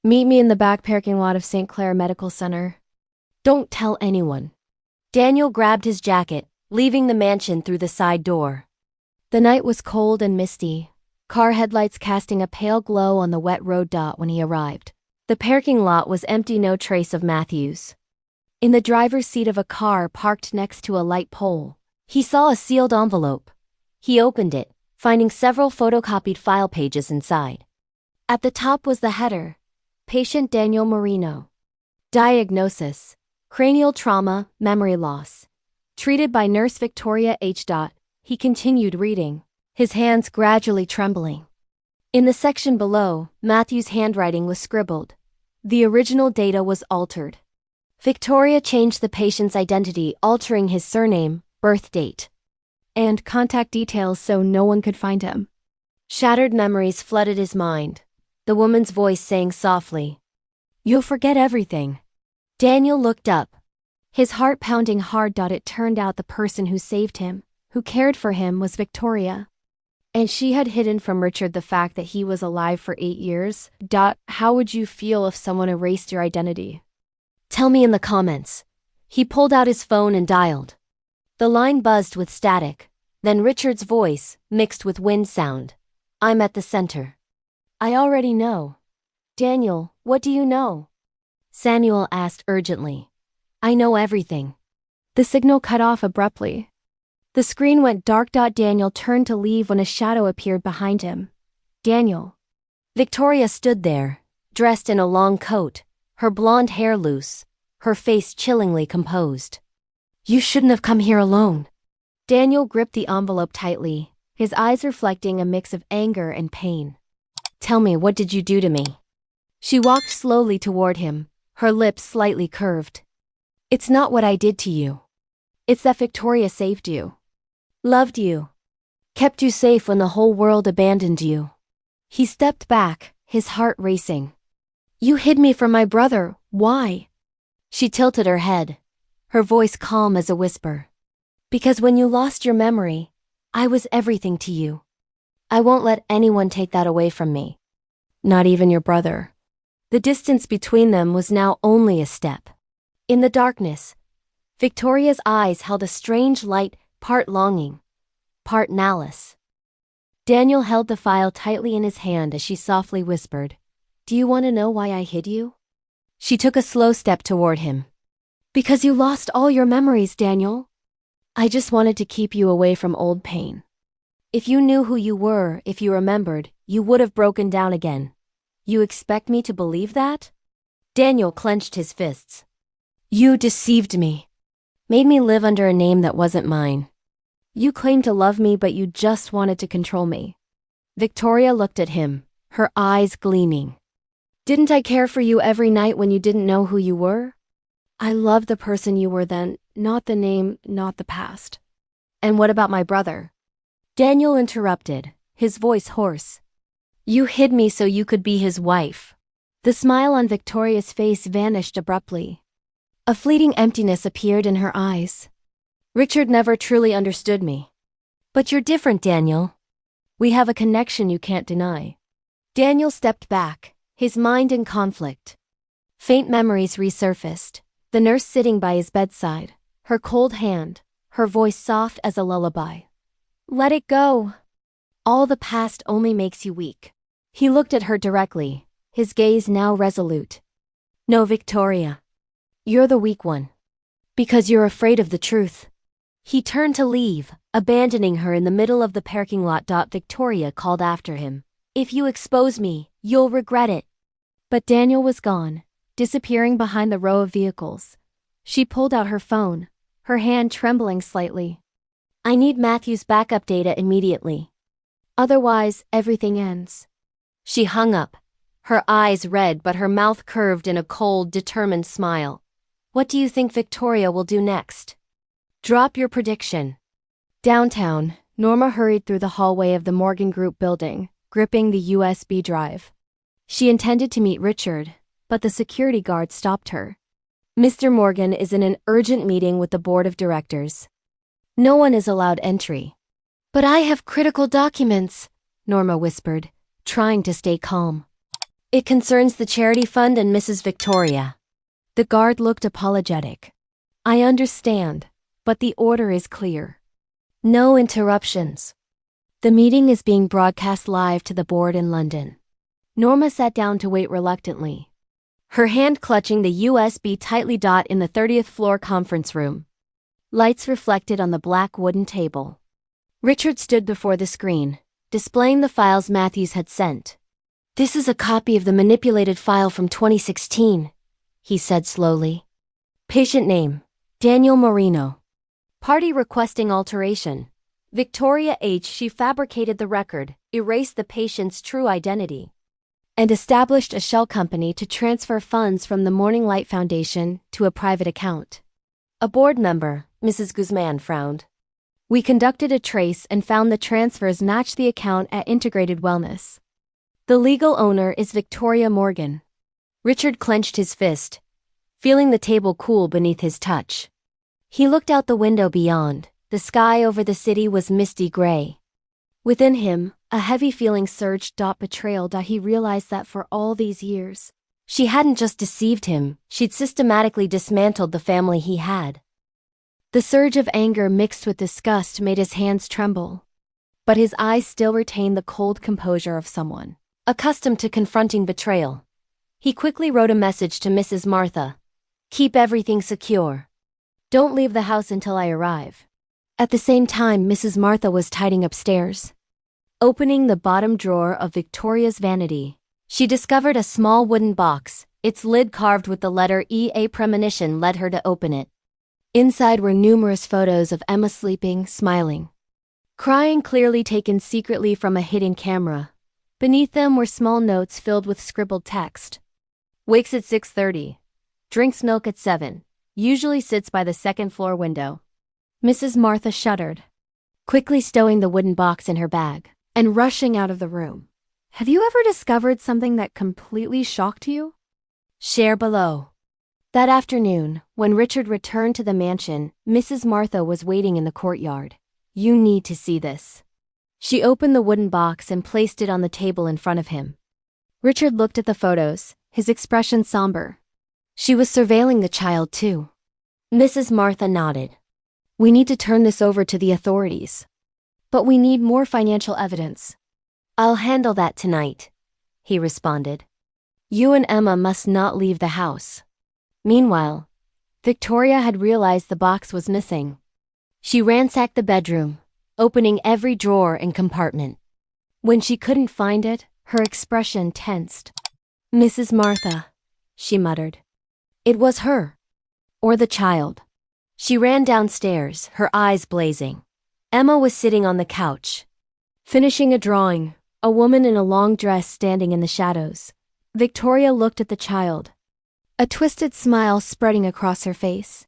Meet me in the back parking lot of St. Clair Medical Center. Don't tell anyone. Daniel grabbed his jacket, leaving the mansion through the side door. The night was cold and misty, car headlights casting a pale glow on the wet road dot when he arrived. The parking lot was empty, no trace of Matthews. In the driver's seat of a car parked next to a light pole, he saw a sealed envelope. He opened it, finding several photocopied file pages inside. At the top was the header, Patient Daniel Marino. Diagnosis, cranial trauma, memory loss. Treated by Nurse Victoria H. He continued reading, his hands gradually trembling. In the section below, Matthew's handwriting was scribbled. The original data was altered. Victoria changed the patient's identity, altering his surname, birth date, and contact details so no one could find him. Shattered memories flooded his mind. The woman's voice sang softly, "You'll forget everything." Daniel looked up, his heart pounding hard. It turned out the person who saved him, who cared for him, was Victoria. And she had hidden from Richard the fact that he was alive for 8 years. How would you feel if someone erased your identity? Tell me in the comments. He pulled out his phone and dialed. The line buzzed with static, then Richard's voice, mixed with wind sound. I'm at the center. I already know. Daniel, what do you know? Samuel asked urgently. I know everything. The signal cut off abruptly. The screen went dark. Daniel turned to leave when a shadow appeared behind him. Daniel. Victoria stood there, dressed in a long coat, her blonde hair loose, her face chillingly composed. You shouldn't have come here alone. Daniel gripped the envelope tightly, his eyes reflecting a mix of anger and pain. Tell me, what did you do to me? She walked slowly toward him, her lips slightly curved. It's not what I did to you. It's that Victoria saved you. Loved you. Kept you safe when the whole world abandoned you. He stepped back, his heart racing. You hid me from my brother. Why? She tilted her head, her voice calm as a whisper. Because when you lost your memory, I was everything to you. I won't let anyone take that away from me. Not even your brother. The distance between them was now only a step. In the darkness, Victoria's eyes held a strange light, part longing, part malice. Daniel held the file tightly in his hand as she softly whispered, Do you want to know why I hid you? She took a slow step toward him. Because you lost all your memories, Daniel. I just wanted to keep you away from old pain. If you knew who you were, if you remembered, you would have broken down again. You expect me to believe that? Daniel clenched his fists. You deceived me. Made me live under a name that wasn't mine. You claimed to love me, but you just wanted to control me. Victoria looked at him, her eyes gleaming. Didn't I care for you every night when you didn't know who you were? I loved the person you were then, not the name, not the past. And what about my brother? Daniel interrupted, his voice hoarse. You hid me so you could be his wife. The smile on Victoria's face vanished abruptly. A fleeting emptiness appeared in her eyes. Richard never truly understood me. But you're different, Daniel. We have a connection you can't deny. Daniel stepped back, his mind in conflict. Faint memories resurfaced, the nurse sitting by his bedside, her cold hand, her voice soft as a lullaby. Let it go. All the past only makes you weak. He looked at her directly, his gaze now resolute. No, Victoria. You're the weak one. Because you're afraid of the truth. He turned to leave, abandoning her in the middle of the parking lot. Victoria called after him. If you expose me, you'll regret it. But Daniel was gone, disappearing behind the row of vehicles. She pulled out her phone, her hand trembling slightly. I need Matthew's backup data immediately. Otherwise, everything ends. She hung up, her eyes red but her mouth curved in a cold, determined smile. What do you think Victoria will do next? Drop your prediction. Downtown, Norma hurried through the hallway of the Morgan Group building, gripping the USB drive. She intended to meet Richard, but the security guard stopped her. Mr. Morgan is in an urgent meeting with the board of directors. No one is allowed entry. But I have critical documents, Norma whispered, trying to stay calm. It concerns the charity fund and Mrs. Victoria. The guard looked apologetic. I understand, but the order is clear. No interruptions. The meeting is being broadcast live to the board in London. Norma sat down to wait reluctantly, her hand clutching the USB tightly. In the 30th floor conference room. Lights reflected on the black wooden table. Richard stood before the screen, displaying the files Matthews had sent. This is a copy of the manipulated file from 2016, he said slowly. Patient name, Daniel Marino. Party requesting alteration. Victoria H. She fabricated the record, erased the patient's true identity, and established a shell company to transfer funds from the Morning Light Foundation to a private account. A board member, Mrs. Guzman, frowned. We conducted a trace and found the transfers matched the account at Integrated Wellness. The legal owner is Victoria Morgan. Richard clenched his fist, feeling the table cool beneath his touch. He looked out the window beyond. The sky over the city was misty gray. Within him, a heavy feeling surged. Betrayal. He realized that for all these years, she hadn't just deceived him, she'd systematically dismantled the family he had. The surge of anger mixed with disgust made his hands tremble. But his eyes still retained the cold composure of someone accustomed to confronting betrayal. He quickly wrote a message to Mrs. Martha. Keep everything secure. Don't leave the house until I arrive. At the same time, Mrs. Martha was tidying upstairs. Opening the bottom drawer of Victoria's vanity, she discovered a small wooden box, its lid carved with the letter E. A premonition led her to open it. Inside were numerous photos of Emma sleeping, smiling, crying, clearly taken secretly from a hidden camera. Beneath them were small notes filled with scribbled text. Wakes at 6:30. Drinks milk at 7. Usually sits by the second-floor window. Mrs. Martha shuddered, quickly stowing the wooden box in her bag and rushing out of the room. Have you ever discovered something that completely shocked you? Share below. That afternoon, when Richard returned to the mansion, Mrs. Martha was waiting in the courtyard. You need to see this. She opened the wooden box and placed it on the table in front of him. Richard looked at the photos, his expression somber. She was surveilling the child too. Mrs. Martha nodded. We need to turn this over to the authorities. But we need more financial evidence. I'll handle that tonight, he responded. You and Emma must not leave the house. Meanwhile, Victoria had realized the box was missing. She ransacked the bedroom, opening every drawer and compartment. When she couldn't find it, her expression tensed. Mrs. Martha, she muttered. It was her. Or the child. She ran downstairs, her eyes blazing. Emma was sitting on the couch, finishing a drawing, a woman in a long dress standing in the shadows. Victoria looked at the child, a twisted smile spreading across her face.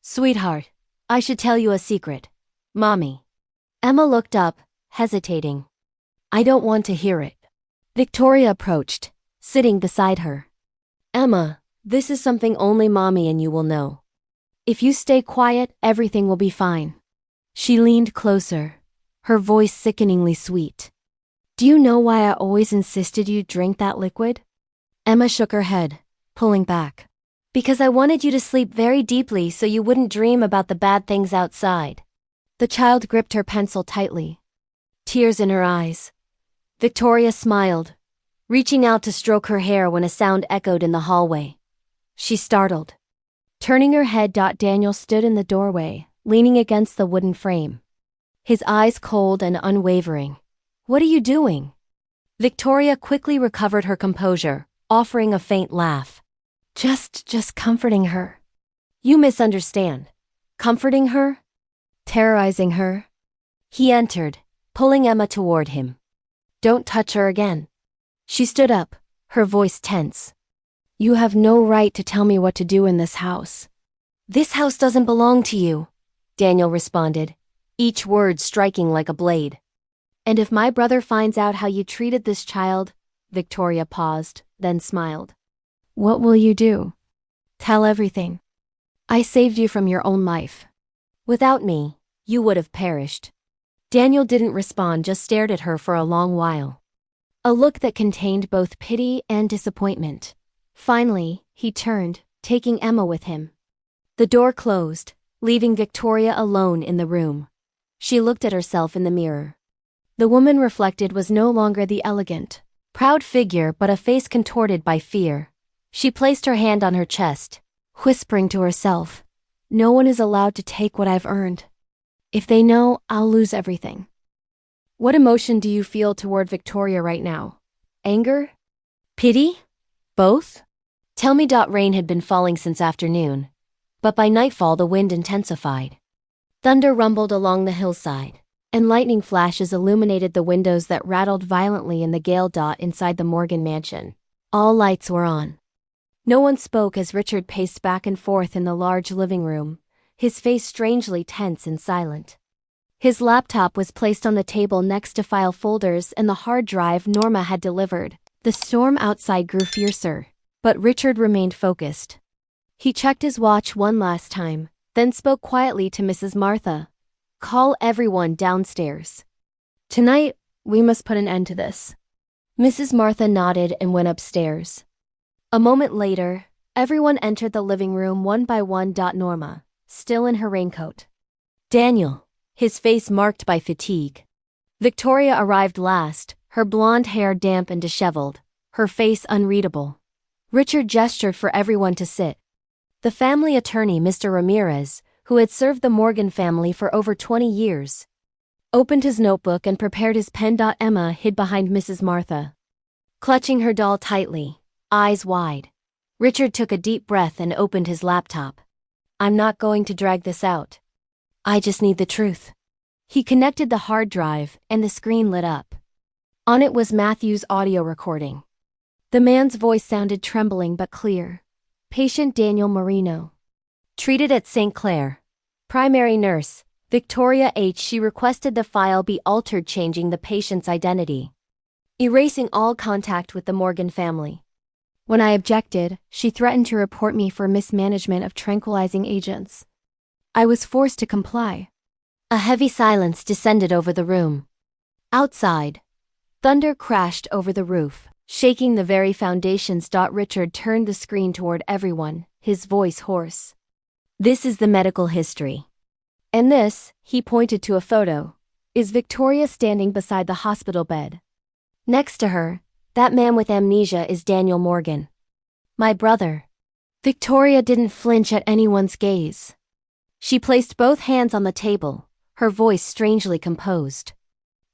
Sweetheart, I should tell you a secret. Mommy. Emma looked up, hesitating. I don't want to hear it. Victoria approached, sitting beside her. Emma, this is something only Mommy and you will know. If you stay quiet, everything will be fine. She leaned closer, her voice sickeningly sweet. Do you know why I always insisted you drink that liquid? Emma shook her head, pulling back. Because I wanted you to sleep very deeply so you wouldn't dream about the bad things outside. The child gripped her pencil tightly, tears in her eyes. Victoria smiled, reaching out to stroke her hair when a sound echoed in the hallway. She startled. Turning her head, Daniel stood in the doorway, leaning against the wooden frame, his eyes cold and unwavering. What are you doing? Victoria quickly recovered her composure, offering a faint laugh. Just comforting her. You misunderstand. Comforting her? Terrorizing her? He entered, pulling Emma toward him. Don't touch her again. She stood up, her voice tense. You have no right to tell me what to do in this house. This house doesn't belong to you, Daniel responded, each word striking like a blade. And if my brother finds out how you treated this child, Victoria paused, then smiled. What will you do? Tell everything. I saved you from your own life. Without me, you would have perished. Daniel didn't respond, just stared at her for a long while. A look that contained both pity and disappointment. Finally, he turned, taking Emma with him. The door closed, leaving Victoria alone in the room. She looked at herself in the mirror. The woman reflected was no longer the elegant, proud figure but a face contorted by fear. She placed her hand on her chest, whispering to herself, "No one is allowed to take what I've earned. If they know, I'll lose everything." What emotion do you feel toward Victoria right now? Anger? Pity? Both? Tell me. Rain had been falling since afternoon, but by nightfall the wind intensified. Thunder rumbled along the hillside, and lightning flashes illuminated the windows that rattled violently in the gale. Inside the Morgan mansion, all lights were on. No one spoke as Richard paced back and forth in the large living room, his face strangely tense and silent. His laptop was placed on the table next to file folders and the hard drive Norma had delivered. The storm outside grew fiercer, but Richard remained focused. He checked his watch one last time, then spoke quietly to Mrs. Martha. "Call everyone downstairs. Tonight, we must put an end to this." Mrs. Martha nodded and went upstairs. A moment later, everyone entered the living room one by one. Norma, still in her raincoat. Daniel, his face marked by fatigue. Victoria arrived last, her blonde hair damp and disheveled, her face unreadable. Richard gestured for everyone to sit. The family attorney, Mr. Ramirez, who had served the Morgan family for over 20 years, opened his notebook and prepared his pen. Emma hid behind Mrs. Martha, clutching her doll tightly, eyes wide. Richard took a deep breath and opened his laptop. "I'm not going to drag this out. I just need the truth." He connected the hard drive, and the screen lit up. On it was Matthew's audio recording. The man's voice sounded trembling but clear. "Patient Daniel Marino. Treated at St. Clair. Primary nurse, Victoria H. She requested the file be altered, changing the patient's identity, erasing all contact with the Morgan family. When I objected, she threatened to report me for mismanagement of tranquilizing agents. I was forced to comply." A heavy silence descended over the room. Outside, thunder crashed over the roof, shaking the very foundations. Richard turned the screen toward everyone, his voice hoarse. "This is the medical history. And this," he pointed to a photo, "is Victoria standing beside the hospital bed. Next to her, that man with amnesia is Daniel Morgan. My brother." Victoria didn't flinch at anyone's gaze. She placed both hands on the table, her voice strangely composed.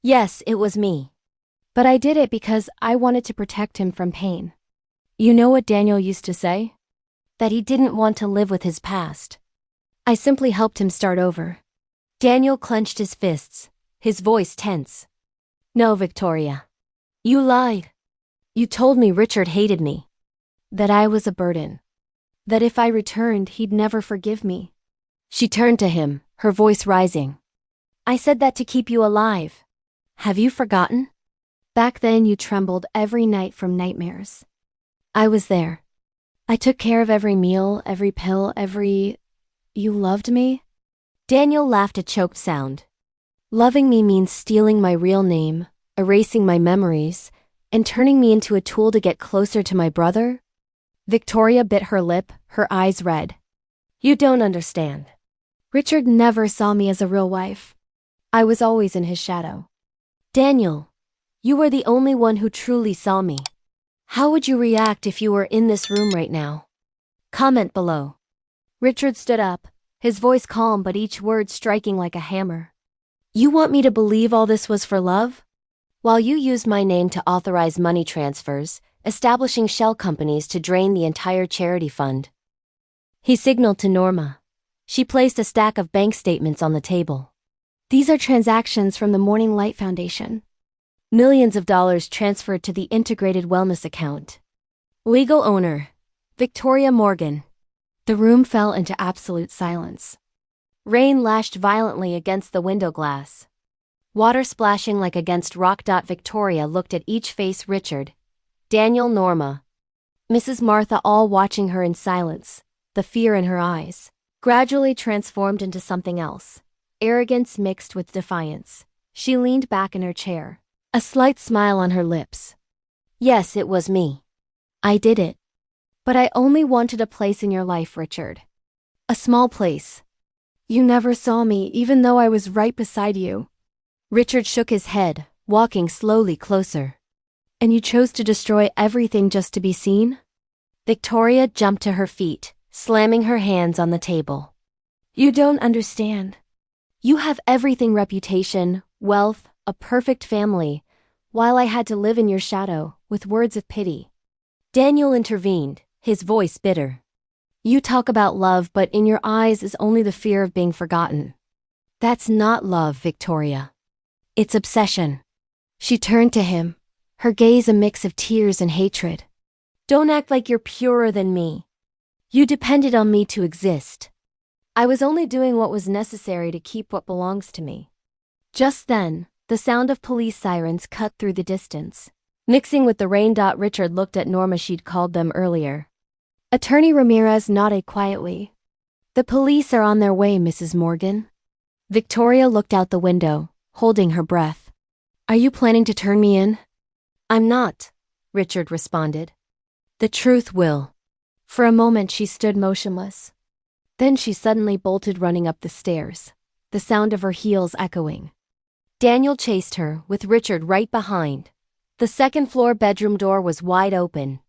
"Yes, it was me. But I did it because I wanted to protect him from pain. You know what Daniel used to say? That he didn't want to live with his past. I simply helped him start over." Daniel clenched his fists, his voice tense. "No, Victoria. You lied. You told me Richard hated me. That I was a burden. That if I returned, he'd never forgive me." She turned to him, her voice rising. "I said that to keep you alive. Have you forgotten? Back then you trembled every night from nightmares. I was there. I took care of every meal, every pill, You loved me?" Daniel laughed, a choked sound. "Loving me means stealing my real name, erasing my memories, and turning me into a tool to get closer to my brother?" Victoria bit her lip, her eyes red. "You don't understand. Richard never saw me as a real wife. I was always in his shadow." "Daniel, you were the only one who truly saw me. How would you react if you were in this room right now? Comment below." Richard stood up, his voice calm but each word striking like a hammer. "You want me to believe all this was for love? While you used my name to authorize money transfers, establishing shell companies to drain the entire charity fund." He signaled to Norma. She placed a stack of bank statements on the table. "These are transactions from the Morning Light Foundation. Millions of dollars transferred to the Integrated Wellness account. Legal owner, Victoria Morgan." The room fell into absolute silence. Rain lashed violently against the window glass, water splashing like against rock. Victoria looked at each face. Richard, Daniel, Norma. Mrs. Martha, all watching her in silence, the fear in her eyes, gradually transformed into something else. Arrogance mixed with defiance. She leaned back in her chair, a slight smile on her lips. Yes, it was me. I did it. But I only wanted a place in your life, Richard. A small place. You never saw me, even though I was right beside you. Richard shook his head, walking slowly closer. And you chose to destroy everything just to be seen? Victoria jumped to her feet, slamming her hands on the table. You don't understand. You have everything: reputation, wealth, a perfect family, while I had to live in your shadow, with words of pity. Daniel intervened, his voice bitter. You talk about love, but in your eyes is only the fear of being forgotten. That's not love, Victoria. It's obsession. She turned to him, her gaze a mix of tears and hatred. Don't act like you're purer than me. You depended on me to exist. I was only doing what was necessary to keep what belongs to me. Just then, the sound of police sirens cut through the distance, mixing with the rain. Richard looked at Norma. She'd called them earlier. Attorney Ramirez nodded quietly. The police are on their way, Mrs. Morgan. Victoria looked out the window, holding her breath. Are you planning to turn me in? I'm not, Richard responded. The truth will. For a moment she stood motionless. Then she suddenly bolted, running up the stairs, the sound of her heels echoing. Daniel chased her, with Richard right behind. The second-floor bedroom door was wide open.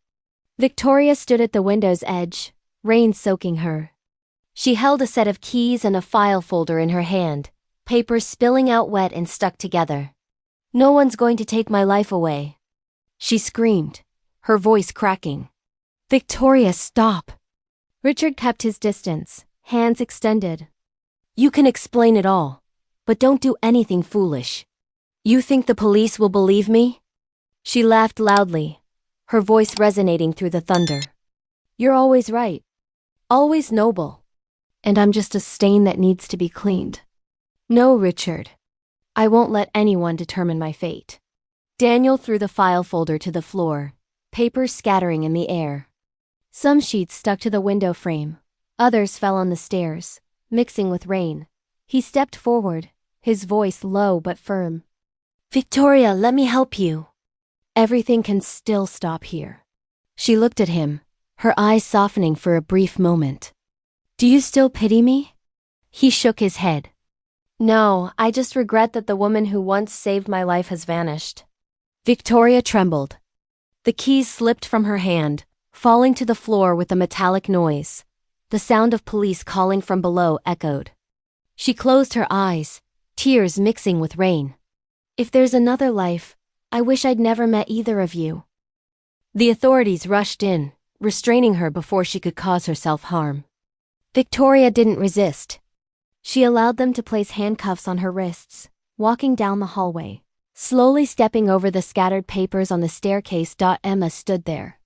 Victoria stood at the window's edge, rain soaking her. She held a set of keys and a file folder in her hand, papers spilling out wet and stuck together. No one's going to take my life away, she screamed, her voice cracking. Victoria, stop. Richard kept his distance, hands extended. You can explain it all, but don't do anything foolish. You think the police will believe me? She laughed loudly, her voice resonating through the thunder. You're always right. Always noble. And I'm just a stain that needs to be cleaned. No, Richard. I won't let anyone determine my fate. Daniel threw the file folder to the floor, papers scattering in the air. Some sheets stuck to the window frame, others fell on the stairs, mixing with rain. He stepped forward, his voice low but firm. Victoria, let me help you. Everything can still stop here. She looked at him, her eyes softening for a brief moment. Do you still pity me? He shook his head. No, I just regret that the woman who once saved my life has vanished. Victoria trembled. The keys slipped from her hand, falling to the floor with a metallic noise. The sound of police calling from below echoed. She closed her eyes, tears mixing with rain. If there's another life, I wish I'd never met either of you. The authorities rushed in, restraining her before she could cause herself harm. Victoria didn't resist. She allowed them to place handcuffs on her wrists, walking down the hallway, slowly stepping over the scattered papers on the staircase. Emma stood there.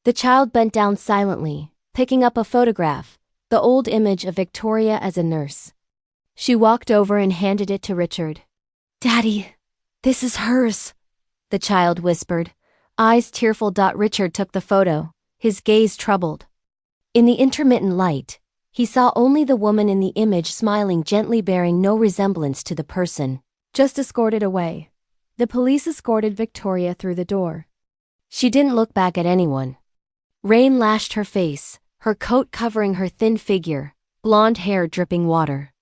The child bent down silently, picking up a photograph, the old image of Victoria as a nurse. She walked over and handed it to Richard. Daddy, this is hers, the child whispered, eyes tearful. Richard took the photo, his gaze troubled. In the intermittent light, he saw only the woman in the image smiling gently, bearing no resemblance to the person. Just escorted away. The police escorted Victoria through the door. She didn't look back at anyone. Rain lashed her face, her coat covering her thin figure, blonde hair dripping water.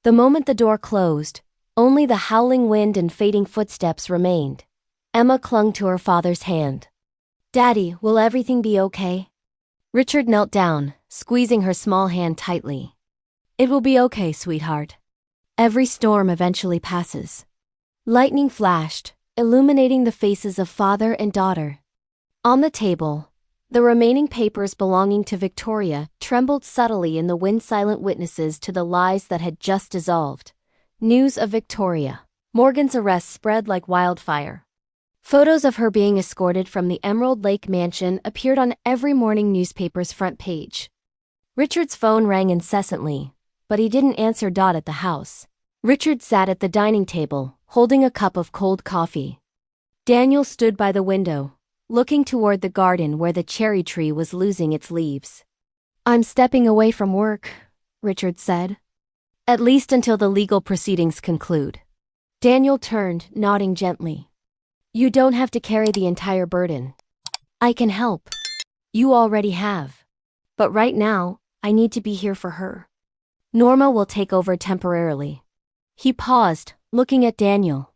The moment the door closed, only the howling wind and fading footsteps remained. Emma clung to her father's hand. Daddy, will everything be okay? Richard knelt down, squeezing her small hand tightly. It will be okay, sweetheart. Every storm eventually passes. Lightning flashed, illuminating the faces of father and daughter. On the table, the remaining papers belonging to Victoria trembled subtly in the wind, silent witnesses to the lies that had just dissolved. News of Victoria Morgan's arrest spread like wildfire. Photos of her being escorted from the Emerald Lake mansion appeared on every morning newspaper's front page. Richard's phone rang incessantly, but he didn't answer. At the house, Richard sat at the dining table, holding a cup of cold coffee. Daniel stood by the window, looking toward the garden where the cherry tree was losing its leaves. "I'm stepping away from work," Richard said. "At least until the legal proceedings conclude." Daniel turned, nodding gently. "You don't have to carry the entire burden. I can help. You already have. But right now, I need to be here for her. Norma will take over temporarily." He paused, looking at Daniel.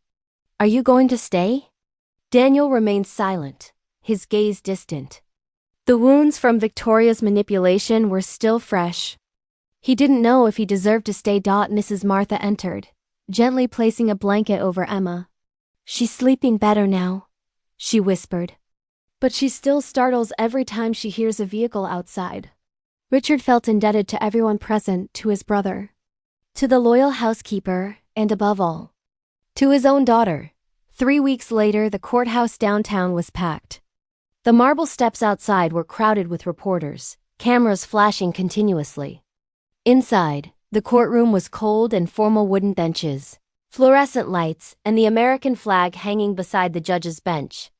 "Are you going to stay?" Daniel remained silent, his gaze distant. The wounds from Victoria's manipulation were still fresh. He didn't know if he deserved to stay. Mrs. Martha entered, gently placing a blanket over Emma. "She's sleeping better now," she whispered. "But she still startles every time she hears a vehicle outside." Richard felt indebted to everyone present, to his brother, to the loyal housekeeper, and above all, to his own daughter. 3 weeks later, the courthouse downtown was packed. The marble steps outside were crowded with reporters, cameras flashing continuously. Inside, the courtroom was cold and formal wooden benches, fluorescent lights, and the American flag hanging beside the judge's bench.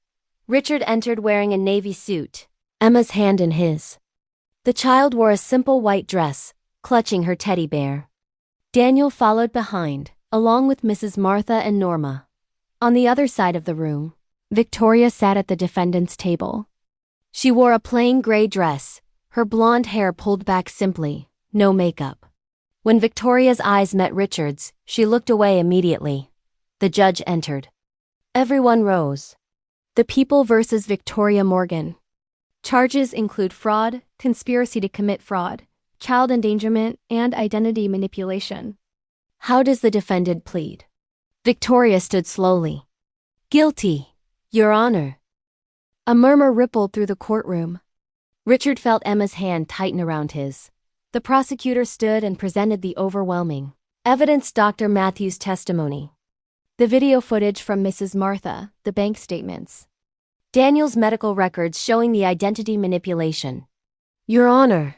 Richard entered wearing a navy suit, Emma's hand in his. The child wore a simple white dress, clutching her teddy bear. Daniel followed behind, along with Mrs. Martha and Norma. On the other side of the room, Victoria sat at the defendant's table. She wore a plain gray dress, her blonde hair pulled back simply, no makeup. When Victoria's eyes met Richard's, she looked away immediately. The judge entered. Everyone rose. The People versus Victoria Morgan. Charges include fraud, conspiracy to commit fraud, child endangerment, and identity manipulation. How does the defendant plead? Victoria stood slowly. "Guilty, Your Honor." A murmur rippled through the courtroom. Richard felt Emma's hand tighten around his. The prosecutor stood and presented the overwhelming evidence. Dr. Matthews' testimony, the video footage from Mrs. Martha, the bank statements, Daniel's medical records showing the identity manipulation. "Your Honor,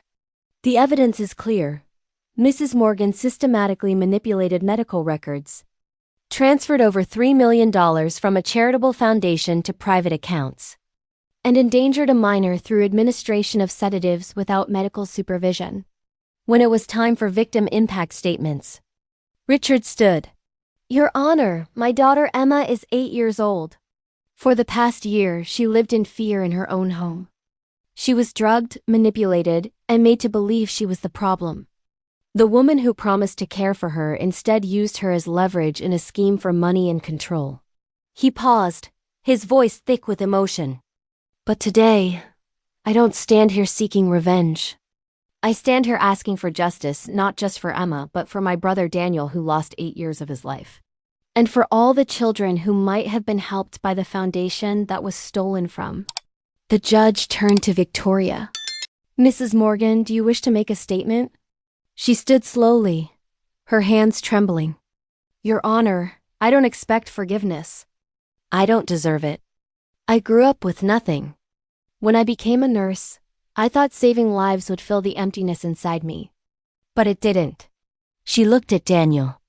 the evidence is clear. Mrs. Morgan systematically manipulated medical records, transferred over $3 million from a charitable foundation to private accounts, and endangered a minor through administration of sedatives without medical supervision." When it was time for victim impact statements, Richard stood. "Your Honor, my daughter Emma is 8 years old. For the past year, she lived in fear in her own home. She was drugged, manipulated, and made to believe she was the problem. The woman who promised to care for her instead used her as leverage in a scheme for money and control." He paused, his voice thick with emotion. "But today, I don't stand here seeking revenge. I stand here asking for justice, not just for Emma, but for my brother Daniel, who lost 8 years of his life. And for all the children who might have been helped by the foundation that was stolen from." The judge turned to Victoria. "Mrs. Morgan, do you wish to make a statement?" She stood slowly, her hands trembling. "Your Honor, I don't expect forgiveness. I don't deserve it. I grew up with nothing. When I became a nurse, I thought saving lives would fill the emptiness inside me. But it didn't." She looked at Daniel.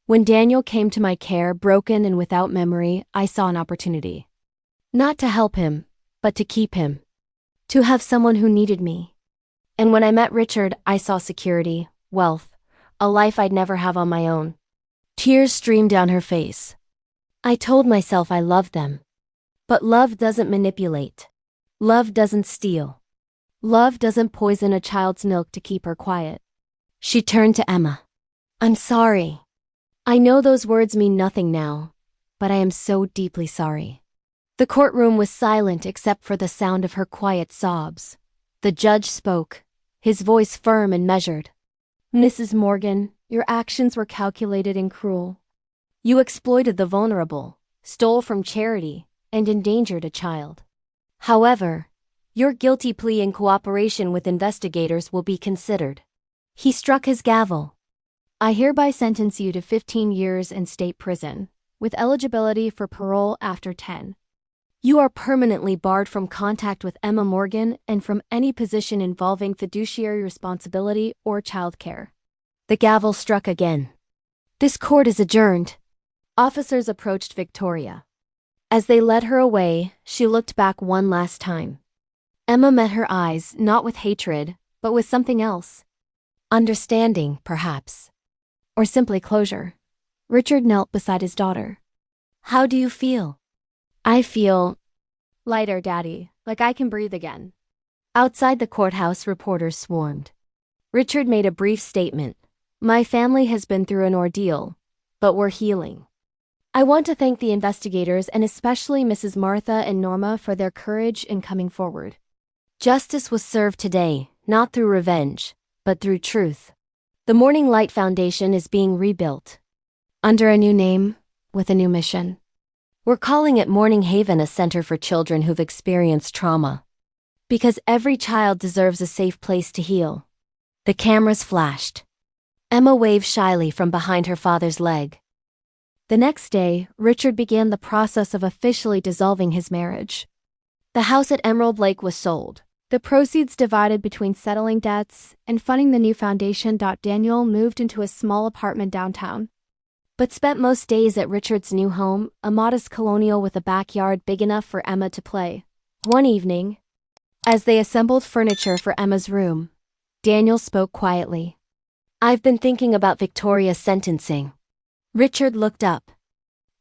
"When Daniel came to my care, broken and without memory, I saw an opportunity. Not to help him, but to keep him. To have someone who needed me. And when I met Richard, I saw security, wealth, a life I'd never have on my own." Tears streamed down her face. "I told myself I loved them. But love doesn't manipulate. Love doesn't steal. Love doesn't poison a child's milk to keep her quiet." She turned to Emma. "I'm sorry. I know those words mean nothing now, but I am so deeply sorry." The courtroom was silent except for the sound of her quiet sobs. The judge spoke, his voice firm and measured. "Mrs. Morgan, your actions were calculated and cruel. You exploited the vulnerable, stole from charity, and endangered a child. However, your guilty plea in cooperation with investigators will be considered." He struck his gavel. "I hereby sentence you to 15 years in state prison, with eligibility for parole after 10. You are permanently barred from contact with Emma Morgan and from any position involving fiduciary responsibility or childcare." The gavel struck again. "This court is adjourned." Officers approached Victoria. As they led her away, she looked back one last time. Emma met her eyes, not with hatred, but with something else. Understanding, perhaps. Or simply closure. Richard knelt beside his daughter. How do you feel? I feel lighter, Daddy, like I can breathe again. Outside the courthouse, reporters swarmed. Richard made a brief statement. My family has been through an ordeal, but we're healing. I want to thank the investigators and especially Mrs. Martha and Norma for their courage in coming forward. Justice was served today, not through revenge, but through truth. The Morning Light Foundation is being rebuilt. Under a new name, with a new mission. We're calling it Morning Haven, a center for children who've experienced trauma. Because every child deserves a safe place to heal. The cameras flashed. Emma waved shyly from behind her father's leg. The next day, Richard began the process of officially dissolving his marriage. The house at Emerald Lake was sold. The proceeds divided between settling debts and funding the new foundation. Daniel moved into a small apartment downtown, but spent most days at Richard's new home, a modest colonial with a backyard big enough for Emma to play. One evening, as they assembled furniture for Emma's room, Daniel spoke quietly. I've been thinking about Victoria's sentencing. Richard looked up.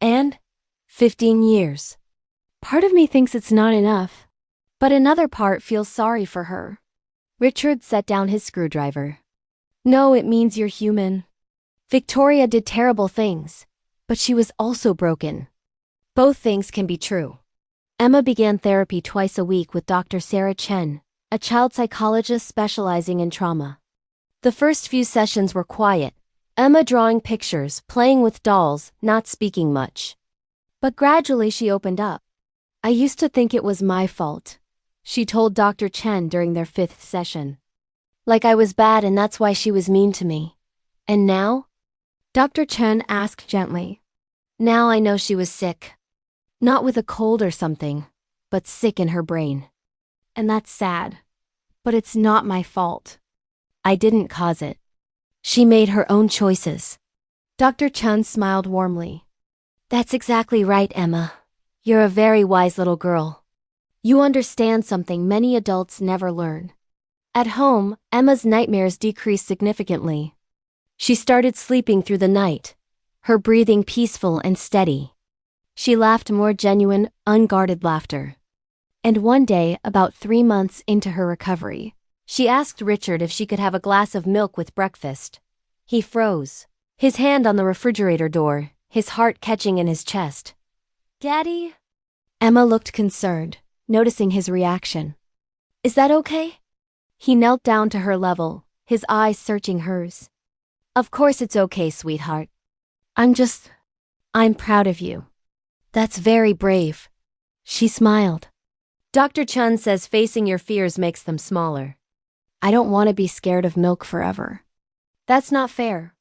And? 15 years. Part of me thinks it's not enough, but another part feels sorry for her. Richard set down his screwdriver. No, it means you're human. Victoria did terrible things, but she was also broken. Both things can be true. Emma began therapy twice a week with Dr. Sarah Chen, a child psychologist specializing in trauma. The first few sessions were quiet, Emma drawing pictures, playing with dolls, not speaking much. But gradually she opened up. I used to think it was my fault, she told Dr. Chen during their 5th session. Like I was bad and that's why she was mean to me. And now? Dr. Chen asked gently. Now I know she was sick. Not with a cold or something, but sick in her brain. And that's sad. But it's not my fault. I didn't cause it. She made her own choices. Dr. Chen smiled warmly. That's exactly right, Emma. You're a very wise little girl. You understand something many adults never learn. At home, Emma's nightmares decreased significantly. She started sleeping through the night, her breathing peaceful and steady. She laughed more genuine, unguarded laughter. And one day, about 3 months into her recovery, she asked Richard if she could have a glass of milk with breakfast. He froze, his hand on the refrigerator door, his heart catching in his chest. Daddy? Emma looked concerned, noticing his reaction. Is that okay? He knelt down to her level, his eyes searching hers. Of course it's okay, sweetheart. I'm proud of you. That's very brave. She smiled. Dr. Chen says facing your fears makes them smaller. I don't want to be scared of milk forever. That's not fair.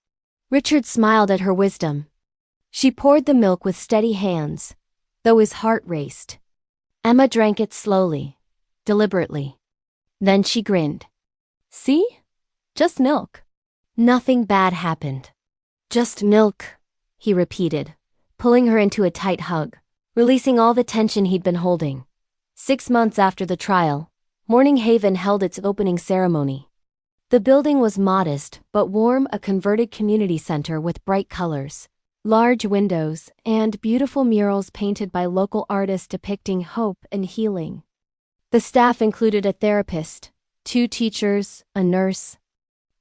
Richard smiled at her wisdom. She poured the milk with steady hands, though his heart raced. Emma drank it slowly, deliberately. Then she grinned. See? Just milk. Nothing bad happened. Just milk, he repeated, pulling her into a tight hug, releasing all the tension he'd been holding. 6 months after the trial, Morning Haven held its opening ceremony. The building was modest but warm, a converted community center with bright colors, large windows, and beautiful murals painted by local artists depicting hope and healing. The staff included a therapist, 2 teachers, a nurse,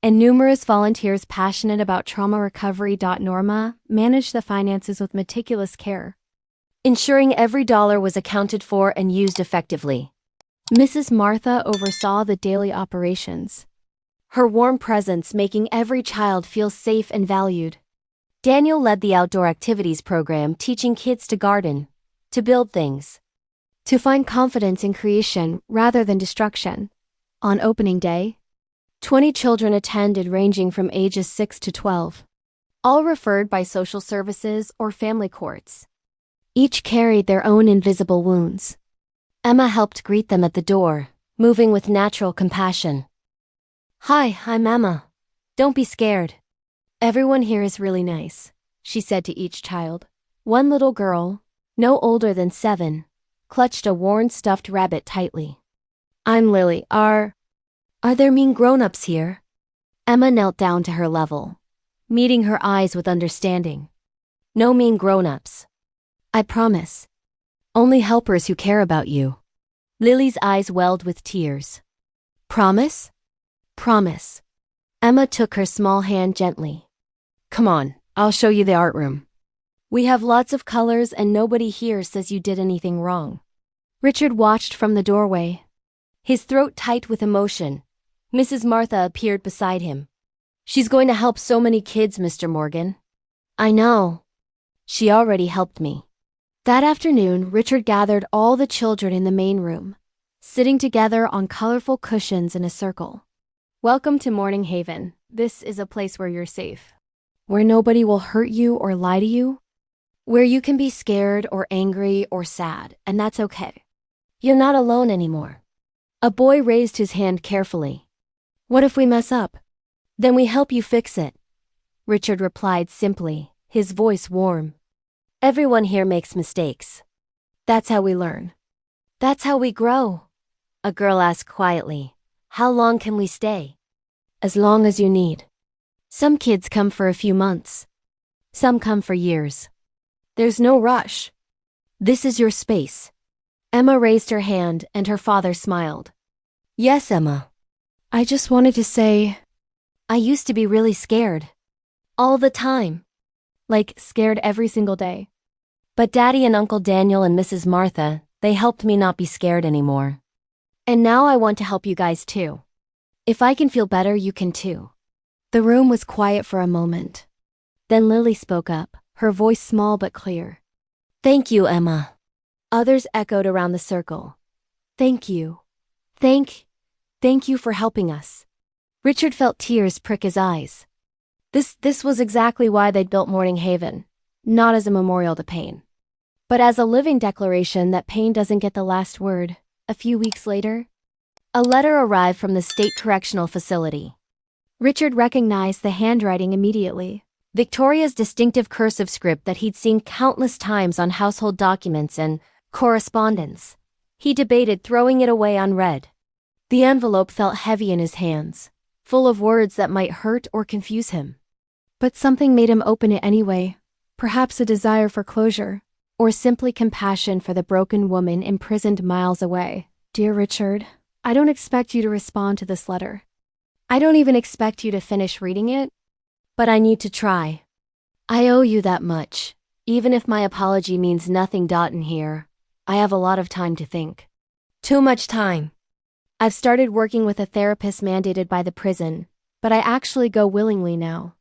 and numerous volunteers passionate about trauma recovery. Norma managed the finances with meticulous care, ensuring every dollar was accounted for and used effectively. Mrs. Martha oversaw the daily operations, her warm presence making every child feel safe and valued. Daniel led the outdoor activities program, teaching kids to garden, to build things, to find confidence in creation rather than destruction. On opening day, 20 children attended ranging from ages 6 to 12, all referred by social services or family courts. Each carried their own invisible wounds. Emma helped greet them at the door, moving with natural compassion. Hi, I'm Emma. Don't be scared. Everyone here is really nice, she said to each child. One little girl, no older than 7, clutched a worn stuffed rabbit tightly. I'm Lily. Are there mean grown-ups here? Emma knelt down to her level, meeting her eyes with understanding. No mean grown-ups. I promise. Only helpers who care about you. Lily's eyes welled with tears. Promise? Promise. Emma took her small hand gently. Come on, I'll show you the art room. We have lots of colors and nobody here says you did anything wrong. Richard watched from the doorway, his throat tight with emotion. Mrs. Martha appeared beside him. She's going to help so many kids, Mr. Morgan. I know. She already helped me. That afternoon, Richard gathered all the children in the main room, sitting together on colorful cushions in a circle. Welcome to Morning Haven. This is a place where you're safe, where nobody will hurt you or lie to you, where you can be scared or angry or sad, and that's okay. You're not alone anymore. A boy raised his hand carefully. What if we mess up? Then we help you fix it. Richard replied simply, his voice warm. Everyone here makes mistakes. That's how we learn. That's how we grow. A girl asked quietly, how long can we stay? As long as you need. Some kids come for a few months. Some come for years. There's no rush. This is your space. Emma raised her hand and her father smiled. Yes, Emma. I just wanted to say, I used to be really scared. All the time. Like, scared every single day. But Daddy and Uncle Daniel and Mrs. Martha, they helped me not be scared anymore. And now I want to help you guys too. If I can feel better, you can too. The room was quiet for a moment. Then Lily spoke up, her voice small but clear. Thank you, Emma. Others echoed around the circle. Thank you. Thank you for helping us. Richard felt tears prick his eyes. This was exactly why they'd built Morning Haven, not as a memorial to pain, but as a living declaration that pain doesn't get the last word. A few weeks later, a letter arrived from the state correctional facility. Richard recognized the handwriting immediately. Victoria's distinctive cursive script that he'd seen countless times on household documents and correspondence. He debated throwing it away unread. The envelope felt heavy in his hands, full of words that might hurt or confuse him. But something made him open it anyway, perhaps a desire for closure, or simply compassion for the broken woman imprisoned miles away. Dear Richard, I don't expect you to respond to this letter. I don't even expect you to finish reading it, but I need to try. I owe you that much, even if my apology means nothing. In here, I have a lot of time to think. Too much time. I've started working with a therapist mandated by the prison, but I actually go willingly now.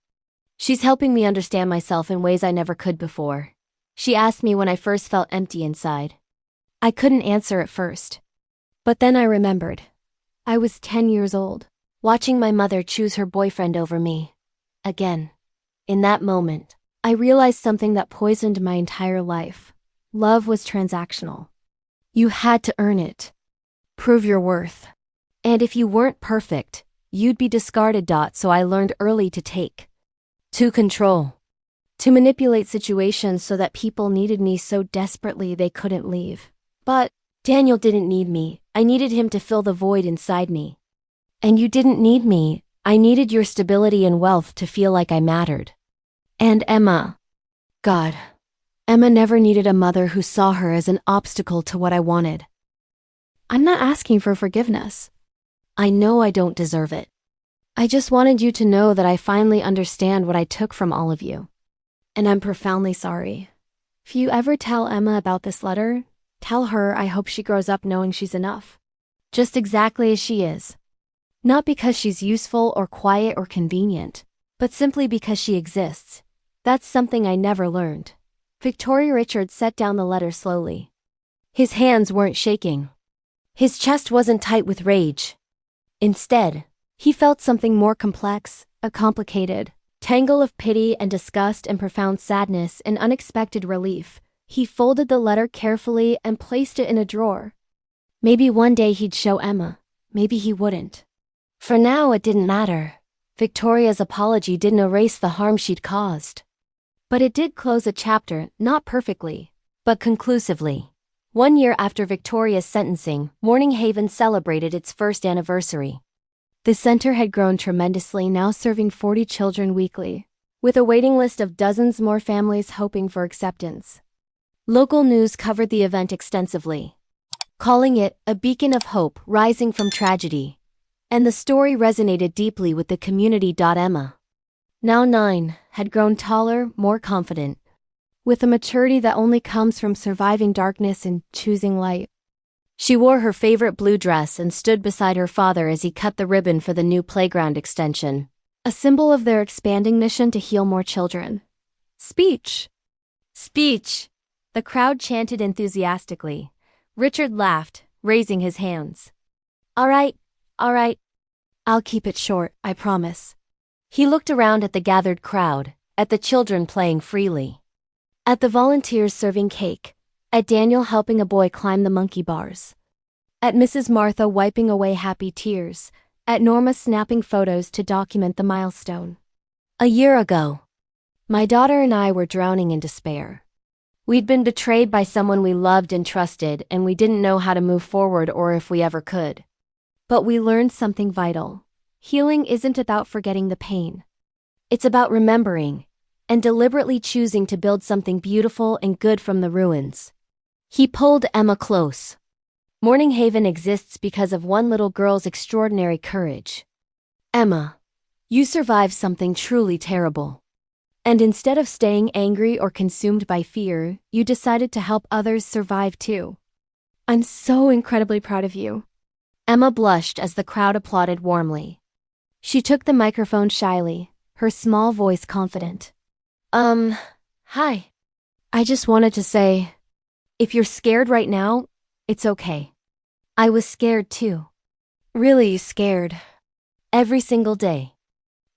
She's helping me understand myself in ways I never could before. She asked me when I first felt empty inside. I couldn't answer at first. But then I remembered. I was 10 years old, watching my mother choose her boyfriend over me. Again. In that moment, I realized something that poisoned my entire life. Love was transactional. You had to earn it. Prove your worth. And if you weren't perfect, you'd be discarded. So I learned early to control. To manipulate situations so that people needed me so desperately they couldn't leave. But Daniel didn't need me. I needed him to fill the void inside me. And you didn't need me. I needed your stability and wealth to feel like I mattered. And Emma. God. Emma never needed a mother who saw her as an obstacle to what I wanted. I'm not asking for forgiveness. I know I don't deserve it. I just wanted you to know that I finally understand what I took from all of you. And I'm profoundly sorry. If you ever tell Emma about this letter, tell her I hope she grows up knowing she's enough. Just exactly as she is. Not because she's useful or quiet or convenient, but simply because she exists. That's something I never learned. Victoria. Richard set down the letter slowly. His hands weren't shaking. His chest wasn't tight with rage. Instead, he felt something more complex, a complicated tangle of pity and disgust and profound sadness and unexpected relief. He folded the letter carefully and placed it in a drawer. Maybe one day he'd show Emma. Maybe he wouldn't. For now, it didn't matter. Victoria's apology didn't erase the harm she'd caused. But it did close a chapter, not perfectly, but conclusively. 1 year after Victoria's sentencing, Morning Haven celebrated its first anniversary. The center had grown tremendously, now serving 40 children weekly, with a waiting list of dozens more families hoping for acceptance. Local news covered the event extensively, calling it a beacon of hope rising from tragedy. And the story resonated deeply with the community. Emma, now 9, had grown taller, more confident, with a maturity that only comes from surviving darkness and choosing light. She wore her favorite blue dress and stood beside her father as he cut the ribbon for the new playground extension, a symbol of their expanding mission to heal more children. Speech! Speech! The crowd chanted enthusiastically. Richard laughed, raising his hands. All right. I'll keep it short, I promise. He looked around at the gathered crowd, at the children playing freely, at the volunteers serving cake, at Daniel helping a boy climb the monkey bars, at Mrs. Martha wiping away happy tears, at Norma snapping photos to document the milestone. A year ago, my daughter and I were drowning in despair. We'd been betrayed by someone we loved and trusted, and we didn't know how to move forward or if we ever could. But we learned something vital. Healing isn't about forgetting the pain. It's about remembering and deliberately choosing to build something beautiful and good from the ruins. He pulled Emma close. Morning Haven exists because of one little girl's extraordinary courage. Emma, you survived something truly terrible. And instead of staying angry or consumed by fear, you decided to help others survive too. I'm so incredibly proud of you. Emma blushed as the crowd applauded warmly. She took the microphone shyly, her small voice confident. Hi. I just wanted to say, if you're scared right now, it's okay. I was scared too. Really scared. Every single day.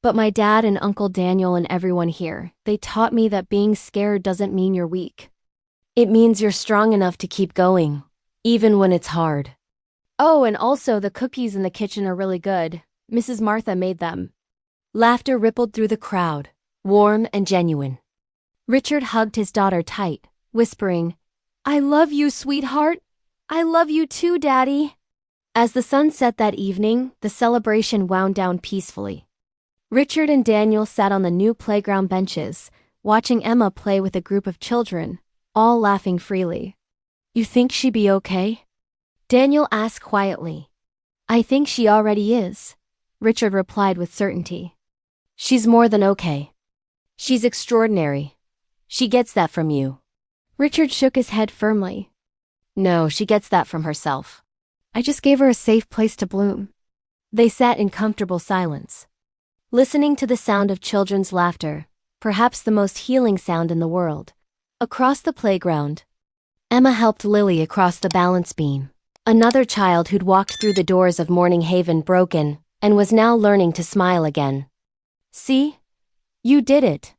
But my dad and Uncle Daniel and everyone here, they taught me that being scared doesn't mean you're weak. It means you're strong enough to keep going, even when it's hard. Oh, and also the cookies in the kitchen are really good. Mrs. Martha made them. Laughter rippled through the crowd, warm and genuine. Richard hugged his daughter tight, whispering, I love you, sweetheart. I love you too, Daddy. As the sun set that evening, the celebration wound down peacefully. Richard and Daniel sat on the new playground benches, watching Emma play with a group of children, all laughing freely. You think she'd be okay? Daniel asked quietly. I think she already is, Richard replied with certainty. She's more than okay. She's extraordinary. She gets that from you. Richard shook his head firmly. No, she gets that from herself. I just gave her a safe place to bloom. They sat in comfortable silence, listening to the sound of children's laughter, perhaps the most healing sound in the world. Across the playground, Emma helped Lily across the balance beam, another child who'd walked through the doors of Morning Haven broken and was now learning to smile again. See? You did it.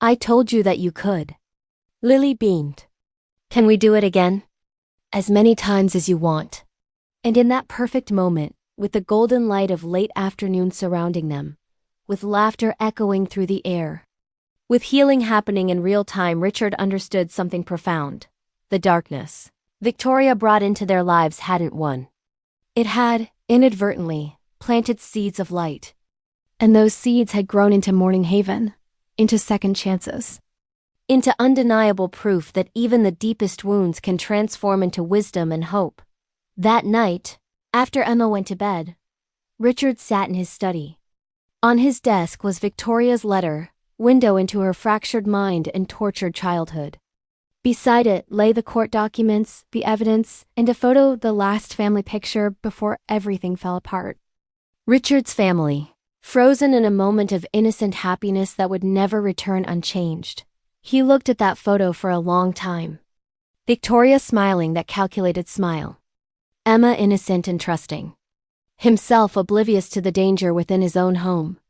I told you that you could. Lily beamed. Can we do it again? As many times as you want. And in that perfect moment, with the golden light of late afternoon surrounding them, with laughter echoing through the air, with healing happening in real time, Richard understood something profound. The darkness Victoria brought into their lives hadn't won. It had, inadvertently, planted seeds of light. And those seeds had grown into Morning Haven, into second chances. Into undeniable proof that even the deepest wounds can transform into wisdom and hope. That night, after Emma went to bed, Richard sat in his study. On his desk was Victoria's letter, window into her fractured mind and tortured childhood. Beside it lay the court documents, the evidence, and a photo, the last family picture before everything fell apart. Richard's family, frozen in a moment of innocent happiness that would never return unchanged. He looked at that photo for a long time. Victoria smiling that calculated smile. Emma innocent and trusting. Himself oblivious to the danger within his own home.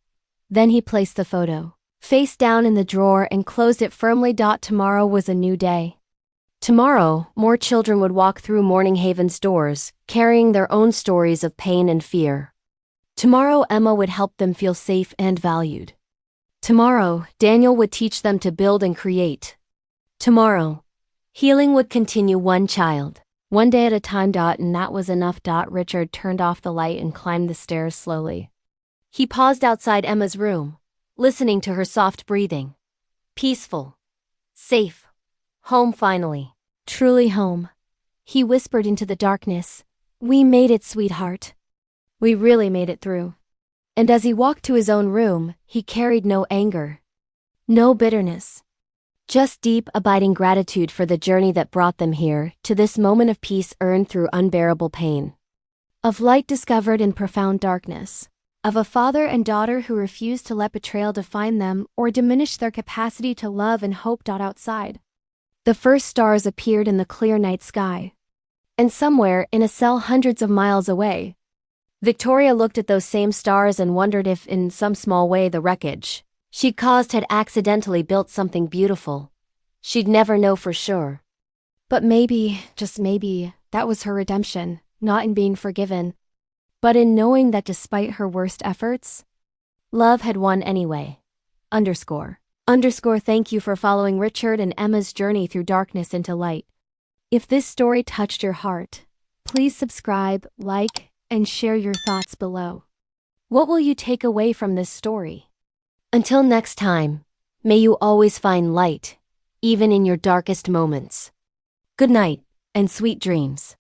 Then he placed the photo face down in the drawer and closed it firmly. Tomorrow was a new day. Tomorrow, more children would walk through Morning Haven's doors, carrying their own stories of pain and fear. Tomorrow, Emma would help them feel safe and valued. Tomorrow, Daniel would teach them to build and create. Tomorrow, Healing would continue one child. One day at a time. And that was enough. Richard turned off the light and climbed the stairs slowly. He paused outside Emma's room, listening to her soft breathing. Peaceful. Safe. Home finally. Truly home. He whispered into the darkness. We made it, sweetheart. We really made it through. And as he walked to his own room, he carried no anger. No bitterness. Just deep, abiding gratitude for the journey that brought them here, to this moment of peace earned through unbearable pain. Of light discovered in profound darkness. Of a father and daughter who refused to let betrayal define them or diminish their capacity to love and hope. Outside, the first stars appeared in the clear night sky. And somewhere, in a cell hundreds of miles away, Victoria looked at those same stars and wondered if, in some small way, the wreckage she'd caused had accidentally built something beautiful. She'd never know for sure. But maybe, just maybe, that was her redemption, not in being forgiven, but in knowing that despite her worst efforts, love had won anyway. Underscore. Thank you for following Richard and Emma's journey through darkness into light. If this story touched your heart, please subscribe, like, and share your thoughts below. What will you take away from this story? Until next time, may you always find light, even in your darkest moments. Good night, and sweet dreams.